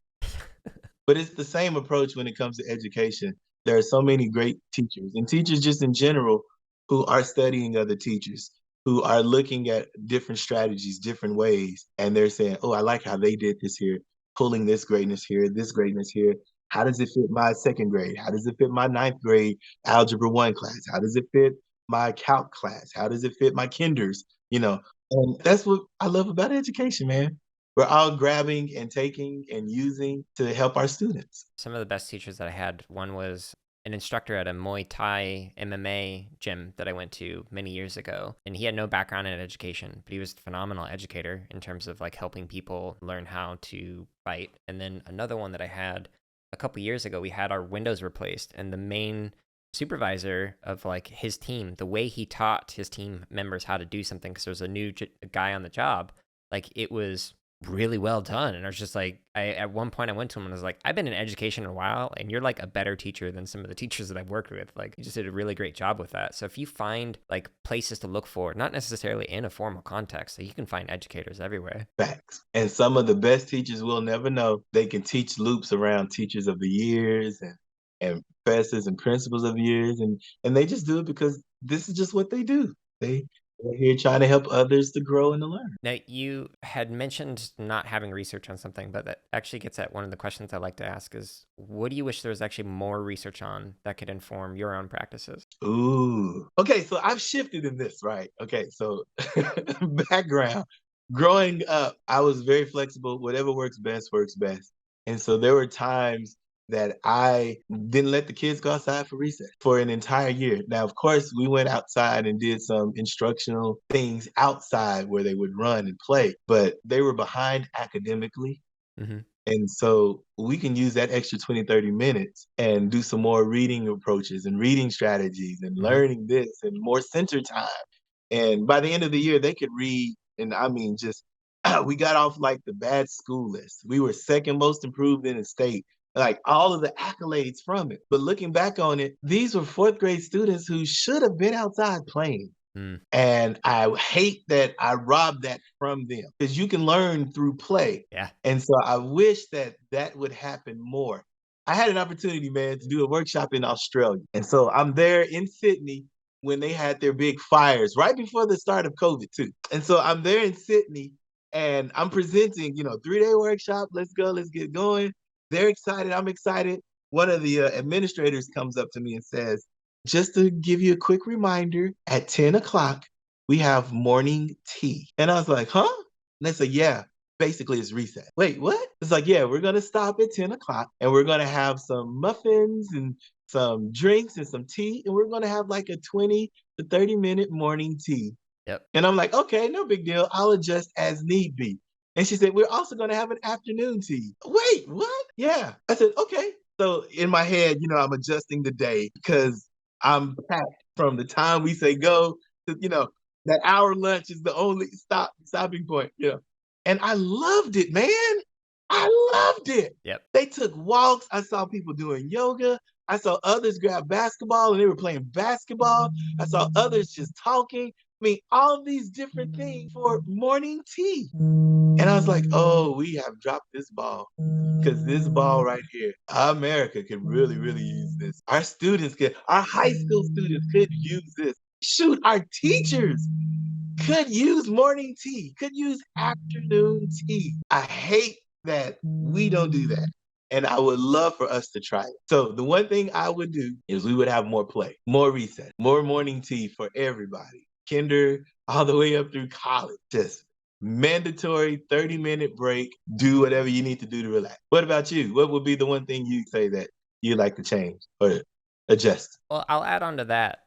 but it's the same approach when it comes to education. There are so many great teachers and teachers just in general who are studying other teachers, who are looking at different strategies, different ways. And they're saying, oh, I like how they did this here, pulling this greatness here, this greatness here. How does it fit my second grade? How does it fit my ninth grade Algebra 1 class? How does it fit my calc class? How does it fit my kinders? And that's what I love about education, man. We're all grabbing and taking and using to help our students. Some of the best teachers that I had, one was an instructor at a Muay Thai MMA gym that I went to many years ago. And he had no background in education, but he was a phenomenal educator in terms of like helping people learn how to fight. And then another one that I had a couple years ago, we had our windows replaced, and the main supervisor of like his team, the way he taught his team members how to do something, because there was a new guy on the job, like it was really well done. And I was just like, at one point I went to him and I was like, I've been in education a while and you're like a better teacher than some of the teachers that I've worked with. Like, you just did a really great job with that. So if you find like places to look for, not necessarily in a formal context, so you can find educators everywhere. Facts. And some of the best teachers will never know. They can teach loops around teachers of the years and professors and principals of the years. And they just do it because this is just what they do. They're here trying to help others to grow and to learn. Now, you had mentioned not having research on something, but that actually gets at one of the questions I like to ask is, what do you wish there was actually more research on that could inform your own practices? Ooh. Okay, so I've shifted in this, right? Okay, so background. Growing up, I was very flexible. Whatever works best works best. And so there were times that I didn't let the kids go outside for recess for an entire year. Now, of course, we went outside and did some instructional things outside where they would run and play, but they were behind academically. Mm-hmm. And so we can use that extra 20, 30 minutes and do some more reading approaches and reading strategies and Mm-hmm. learning this and more center time. And by the end of the year, they could read. And I mean, just we got off like the bad school list. We were second most improved in the state, like all of the accolades from it. But looking back on it, these were fourth grade students who should have been outside playing. Mm. And I hate that I robbed that from them because you can learn through play. Yeah. And so I wish that that would happen more. I had an opportunity, man, to do a workshop in Australia. And so I'm there in Sydney when they had their big fires right before the start of COVID, too. And so I'm there in Sydney and I'm presenting, 3-day workshop. Let's go, let's get going. They're excited. I'm excited. One of the administrators comes up to me and says, just to give you a quick reminder, at 10 o'clock, we have morning tea. And I was like, huh? And they said, yeah, basically it's recess. Wait, what? It's like, yeah, we're going to stop at 10 o'clock and we're going to have some muffins and some drinks and some tea. And we're going to have like a 20 to 30-minute morning tea. Yep. And I'm like, okay, no big deal. I'll adjust as need be. And she said, we're also going to have an afternoon tea. Wait, what? Yeah. I said, okay. So in my head, I'm adjusting the day because I'm packed from the time we say go to, that hour lunch is the only stopping point. And I loved it, man. I loved it. Yep. They took walks. I saw people doing yoga. I saw others grab basketball and they were playing basketball. I saw others just talking. I mean, all these different things for morning tea. And I was like, oh, we have dropped this ball. Because this ball right here, America could really, really use this. Our high school students could use this. Shoot, our teachers could use morning tea, could use afternoon tea. I hate that we don't do that. And I would love for us to try it. So the one thing I would do is we would have more play, more recess, more morning tea for everybody. Kinder all the way up through college. Just mandatory 30-minute break. Do whatever you need to do to relax. What about you? What would be the one thing you say that you'd like to change or adjust? Well, I'll add on to that.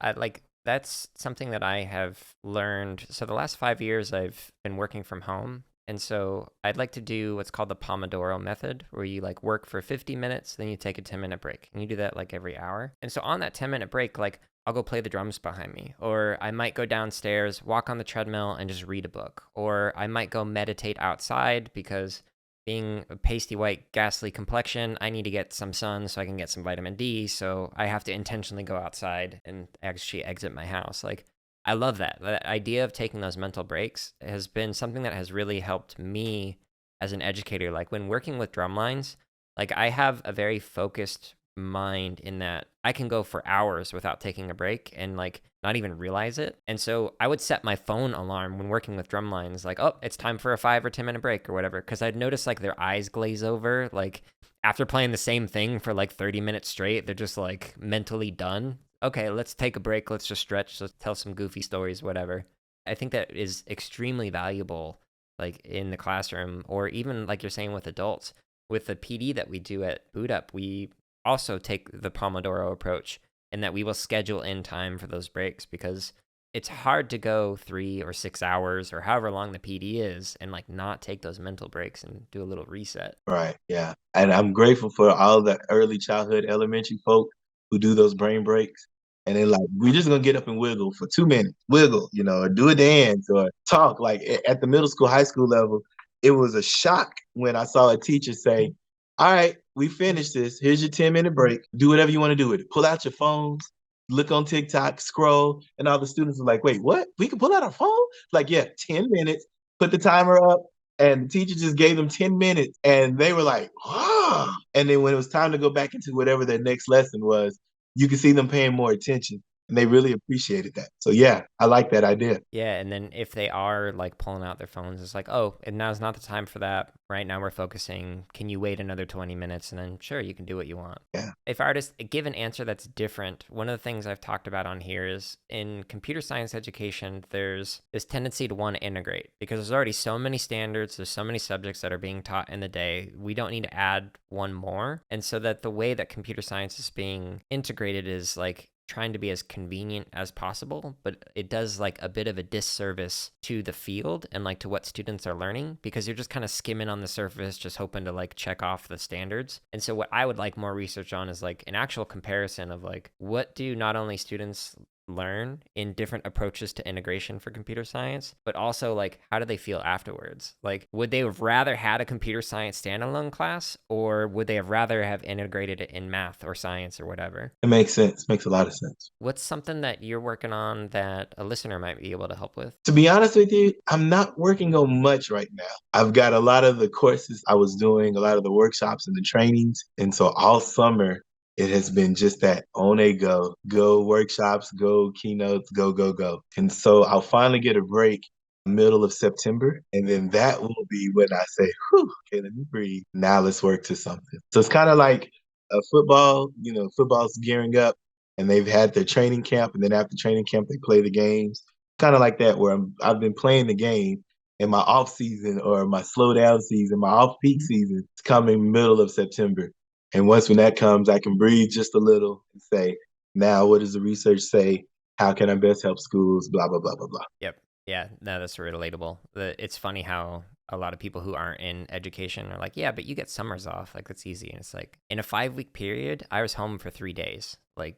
That's something that I have learned. So the last 5 years I've been working from home. And so I'd like to do what's called the Pomodoro method, where you like work for 50 minutes, then you take a 10-minute break. And you do that like every hour. And so on that 10-minute break, like I'll go play the drums behind me, or I might go downstairs, walk on the treadmill and just read a book, or I might go meditate outside because being a pasty white, ghastly complexion, I need to get some sun so I can get some vitamin D. So I have to intentionally go outside and actually exit my house. Like, I love that. The idea of taking those mental breaks has been something that has really helped me as an educator. Like when working with drum lines, like I have a very focused mind in that I can go for hours without taking a break and like not even realize it. And so I would set my phone alarm when working with drum lines, like, oh, it's time for a 5 or 10-minute break or whatever. Cause I'd notice like their eyes glaze over, like after playing the same thing for like 30 minutes straight, they're just like mentally done. Okay, let's take a break. Let's just stretch. Let's tell some goofy stories, whatever. I think that is extremely valuable, like in the classroom, or even like you're saying with adults. With the PD that we do at Boot Up, we also take the Pomodoro approach, and that we will schedule in time for those breaks, because it's hard to go 3 or 6 hours or however long the PD is and like not take those mental breaks and do a little reset. Right. Yeah. And I'm grateful for all the early childhood elementary folk who do those brain breaks. And they're like, we're just gonna get up and wiggle for 2 minutes, wiggle, or do a dance or talk. Like at the middle school, high school level, it was a shock when I saw a teacher say, all right, we finished this. Here's your 10-minute break. Do whatever you want to do with it. Pull out your phones, look on TikTok, scroll, and all the students are like, wait, what? We can pull out our phone? Like, yeah, 10 minutes, put the timer up, and the teacher just gave them 10 minutes and they were like, wow. And then when it was time to go back into whatever their next lesson was, you could see them paying more attention and they really appreciated that. So yeah, I like that idea. Yeah, and then if they are like pulling out their phones, it's like, oh, and now's not the time for that. Right now we're focusing. Can you wait another 20 minutes? And then sure, you can do what you want. Yeah. If I were to give an answer that's different, one of the things I've talked about on here is in computer science education, there's this tendency to want to integrate because there's already so many standards, there's so many subjects that are being taught in the day. We don't need to add one more. And so that the way that computer science is being integrated is like trying to be as convenient as possible, but it does like a bit of a disservice to the field and like to what students are learning, because you're just kind of skimming on the surface, just hoping to like check off the standards. And so what I would like more research on is like an actual comparison of like, what do not only students learn in different approaches to integration for computer science, but also like how do they feel afterwards? Like, would they have rather had a computer science standalone class, or would they have rather have integrated it in math or science or whatever? It makes sense. Makes a lot of sense. What's something that you're working on that a listener might be able to help with? To be honest with you, I'm not working on much right now. I've got a lot of the courses I was doing, a lot of the workshops and the trainings. And so all summer, it has been just that on a go workshops, go keynotes, go, go, go. And so I'll finally get a break middle of September. And then that will be when I say, whew, okay, let me breathe. Now let's work to something. So it's kind of like a football, football's gearing up and they've had their training camp. And then after training camp, they play the games. Kind of like that, where I've been playing the game in my off season or my slow down season, my off peak season. It's coming middle of September. And once when that comes, I can breathe just a little and say, now what does the research say? How can I best help schools? Blah, blah, blah, blah, blah. Yep. Yeah, no, that's relatable. It's funny how a lot of people who aren't in education are like, yeah, but you get summers off. Like, that's easy. And it's like, in a 5-week period, I was home for 3 days. Like,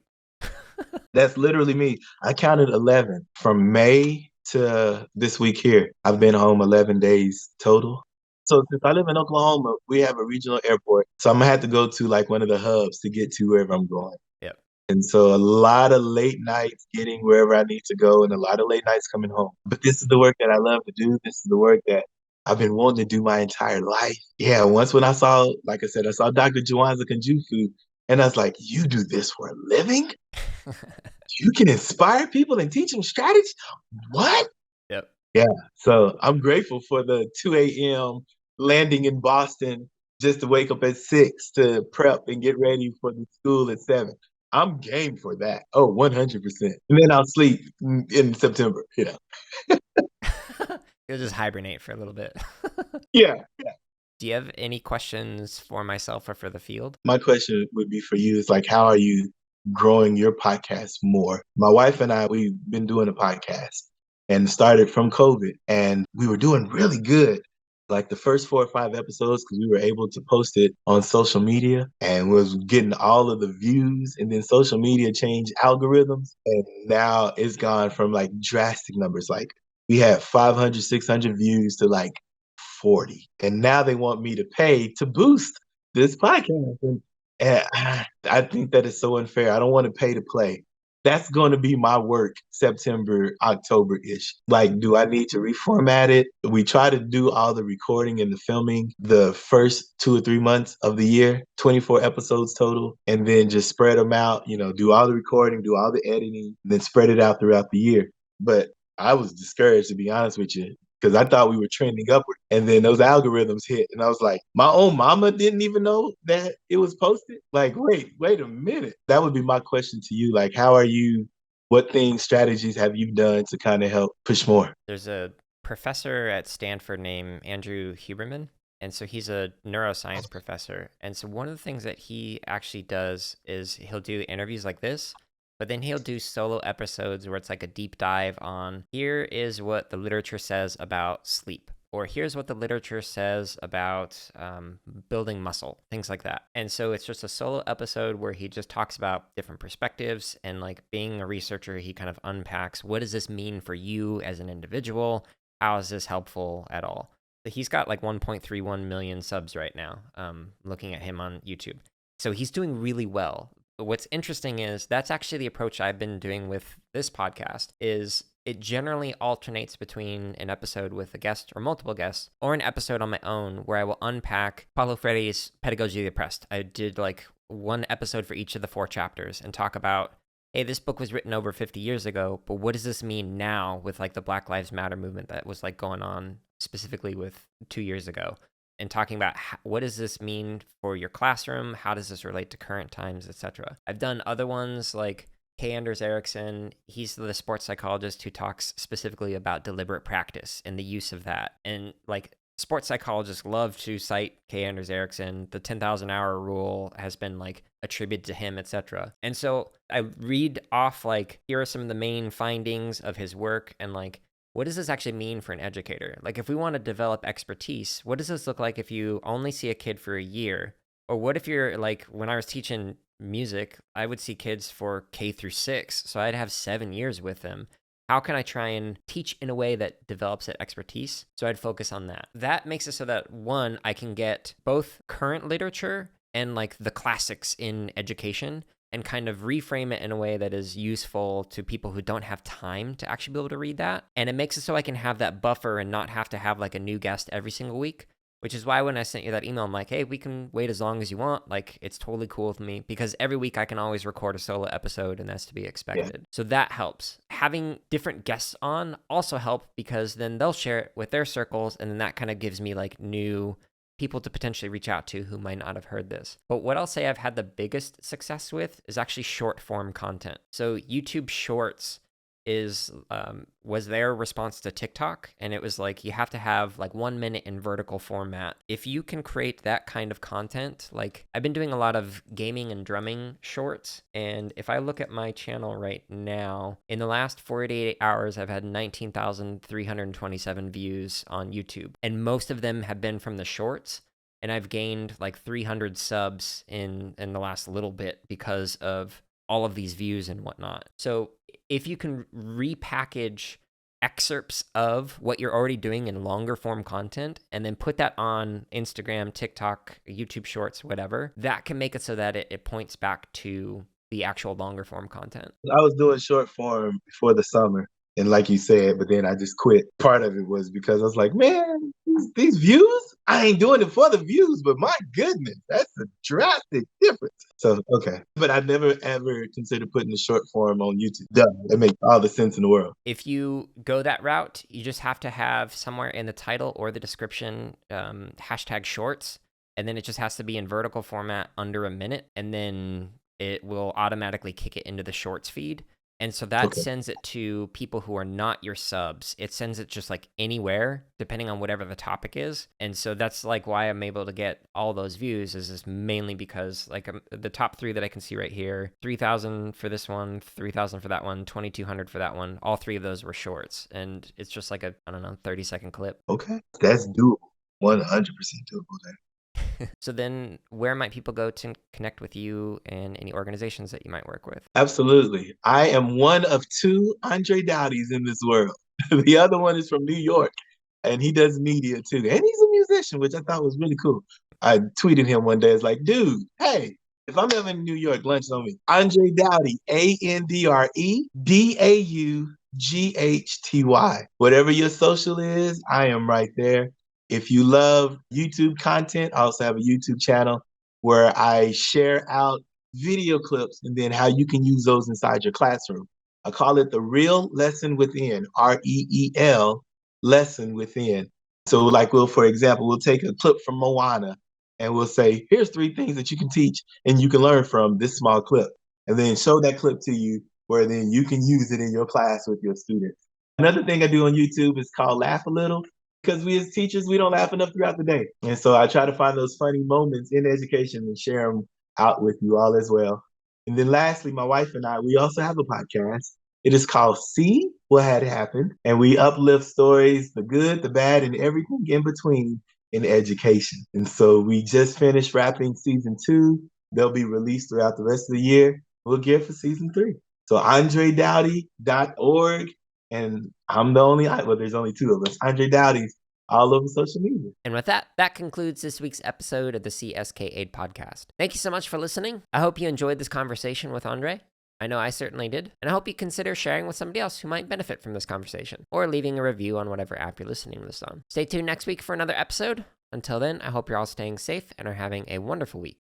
that's literally me. I counted 11 from May to this week here. I've been home 11 days total. So since I live in Oklahoma, we have a regional airport. So I'm gonna have to go to like one of the hubs to get to wherever I'm going. yep. And so a lot of late nights getting wherever I need to go and a lot of late nights coming home. But this is the work that I love to do. This is the work that I've been wanting to do my entire life. Yeah, once when I saw, like I said, I saw Dr. Juwanza Kanjufu, and I was like, you do this for a living? You can inspire people and teach them strategy? What? Yep. Yeah. So I'm grateful for the 2 a.m. landing in Boston just to wake up at 6 to prep and get ready for the school at 7. I'm game for that. Oh, 100%. And then I'll sleep in September, You'll just hibernate for a little bit. Yeah. Do you have any questions for myself or for the field? My question would be for you is like, how are you growing your podcast more? My wife and I, we've been doing a podcast and started from COVID and we were doing really good. Like the first 4 or 5 episodes, because we were able to post it on social media and was getting all of the views. And then social media changed algorithms. And now it's gone from like drastic numbers. Like we had 500, 600 views to like 40. And now they want me to pay to boost this podcast. And I think that is so unfair. I don't want to pay to play. That's going to be my work September, October-ish. Like, do I need to reformat it? We try to do all the recording and the filming the first 2 or 3 months of the year, 24 episodes total, and then just spread them out, do all the recording, do all the editing, then spread it out throughout the year. But I was discouraged, to be honest with you, because I thought we were trending upward. And then those algorithms hit. And I was like, my own mama didn't even know that it was posted. Like, wait a minute. That would be my question to you. Like, what things, strategies have you done to kind of help push more? There's a professor at Stanford named Andrew Huberman. And so he's a neuroscience professor. And so one of the things that he actually does is he'll do interviews like this, but then he'll do solo episodes where it's like a deep dive on here is what the literature says about sleep, or here's what the literature says about building muscle, things like that. And so it's just a solo episode where he just talks about different perspectives, and like being a researcher, he kind of unpacks, what does this mean for you as an individual? How is this helpful at all? He's got like 1.31 million subs right now, looking at him on YouTube. So he's doing really well. But what's interesting is that's actually the approach I've been doing with this podcast. Is it generally alternates between an episode with a guest or multiple guests, or an episode on my own where I will unpack Paulo Freire's Pedagogy of the Oppressed. I did like one episode for each of the 4 chapters and talk about, hey, this book was written over 50 years ago, but what does this mean now with like the Black Lives Matter movement that was like going on specifically with 2 years ago, and talking about what does this mean for your classroom? How does this relate to current times, etc. I've done other ones like Anders Ericsson. He's the sports psychologist who talks specifically about deliberate practice and the use of that. And like sports psychologists love to cite Anders Ericsson. The 10,000 hour rule has been like attributed to him, etc. And so I read off like, here are some of the main findings of his work, and like, what does this actually mean for an educator? Like, if we want to develop expertise, what does this look like if you only see a kid for a year? Or what if you're like, when I was teaching music, I would see kids for K through 6. So I'd have 7 years with them. How can I try and teach in a way that develops that expertise? So I'd focus on that. That makes it so that, one, I can get both current literature and like the classics in education, and kind of reframe it in a way that is useful to people who don't have time to actually be able to read that. And it makes it so I can have that buffer and not have to have like a new guest every single week, which is why when I sent you that email, I'm like, hey, we can wait as long as you want. Like, it's totally cool with me, because every week I can always record a solo episode, and that's to be expected. Yeah. So that helps. Having different guests on also help, because then they'll share it with their circles, and then that kind of gives me like new people to potentially reach out to who might not have heard this. But what I'll say I've had the biggest success with is actually short form content. So YouTube Shorts was their response to TikTok, and it was like, you have to have like 1 minute in vertical format. If you can create that kind of content, like I've been doing a lot of gaming and drumming shorts, and if I look at my channel right now, in the last 48 hours, I've had 19,327 views on YouTube, and most of them have been from the shorts. And I've gained like 300 subs in the last little bit because of all of these views and whatnot. So if you can repackage excerpts of what you're already doing in longer form content, and then put that on Instagram, TikTok, YouTube Shorts, whatever, that can make it so that it points back to the actual longer form content. I was doing short form before the summer, and like you said, but then I just quit. Part of it was because I was like, man, these views, I ain't doing it for the views, but my goodness, that's a drastic difference. So, okay. But I never, ever considered putting the short form on YouTube. Duh, that makes all the sense in the world. If you go that route, you just have to have somewhere in the title or the description, hashtag shorts, and then it just has to be in vertical format under a minute, and then it will automatically kick it into the shorts feed. And so that sends it to people who are not your subs. It sends it just like anywhere, depending on whatever the topic is. And so that's like why I'm able to get all those views, is mainly because like the top 3 that I can see right here, 3,000 for this one, 3,000 for that one, 2,200 for that one. All 3 of those were shorts. And it's just like a, I don't know, 30-second clip. Okay. That's doable. 100% doable there. So then where might people go to connect with you and any organizations that you might work with? Absolutely. I am one of 2 Andre Doughtys in this world. The other one is from New York, and he does media too. And he's a musician, which I thought was really cool. I tweeted him one day. It's like, dude, hey, if I'm ever in New York, lunch on me. Andre Daughty, AndreDaughtY. Whatever your social is, I am right there. If you love YouTube content, I also have a YouTube channel where I share out video clips and then how you can use those inside your classroom. I call it the Real Lesson Within, REEL, Lesson Within. So like for example, we'll take a clip from Moana and we'll say, here's 3 things that you can teach and you can learn from this small clip. And then show that clip to you where then you can use it in your class with your students. Another thing I do on YouTube is called Laugh a Little. because we as teachers, we don't laugh enough throughout the day. And so I try to find those funny moments in education and share them out with you all as well. And then lastly, my wife and I, we also have a podcast. It is called See What Had Happened. And we uplift stories, the good, the bad, and everything in between in education. And so we just finished wrapping season 2. They'll be released throughout the rest of the year. We'll get for season 3. So andredoughty.org. And I'm the only, well, there's only 2 of us. Andre Doughty's all over social media. And with that, that concludes this week's episode of the CSK8 podcast. Thank you so much for listening. I hope you enjoyed this conversation with Andre. I know I certainly did. And I hope you consider sharing with somebody else who might benefit from this conversation, or leaving a review on whatever app you're listening to this on. Stay tuned next week for another episode. Until then, I hope you're all staying safe and are having a wonderful week.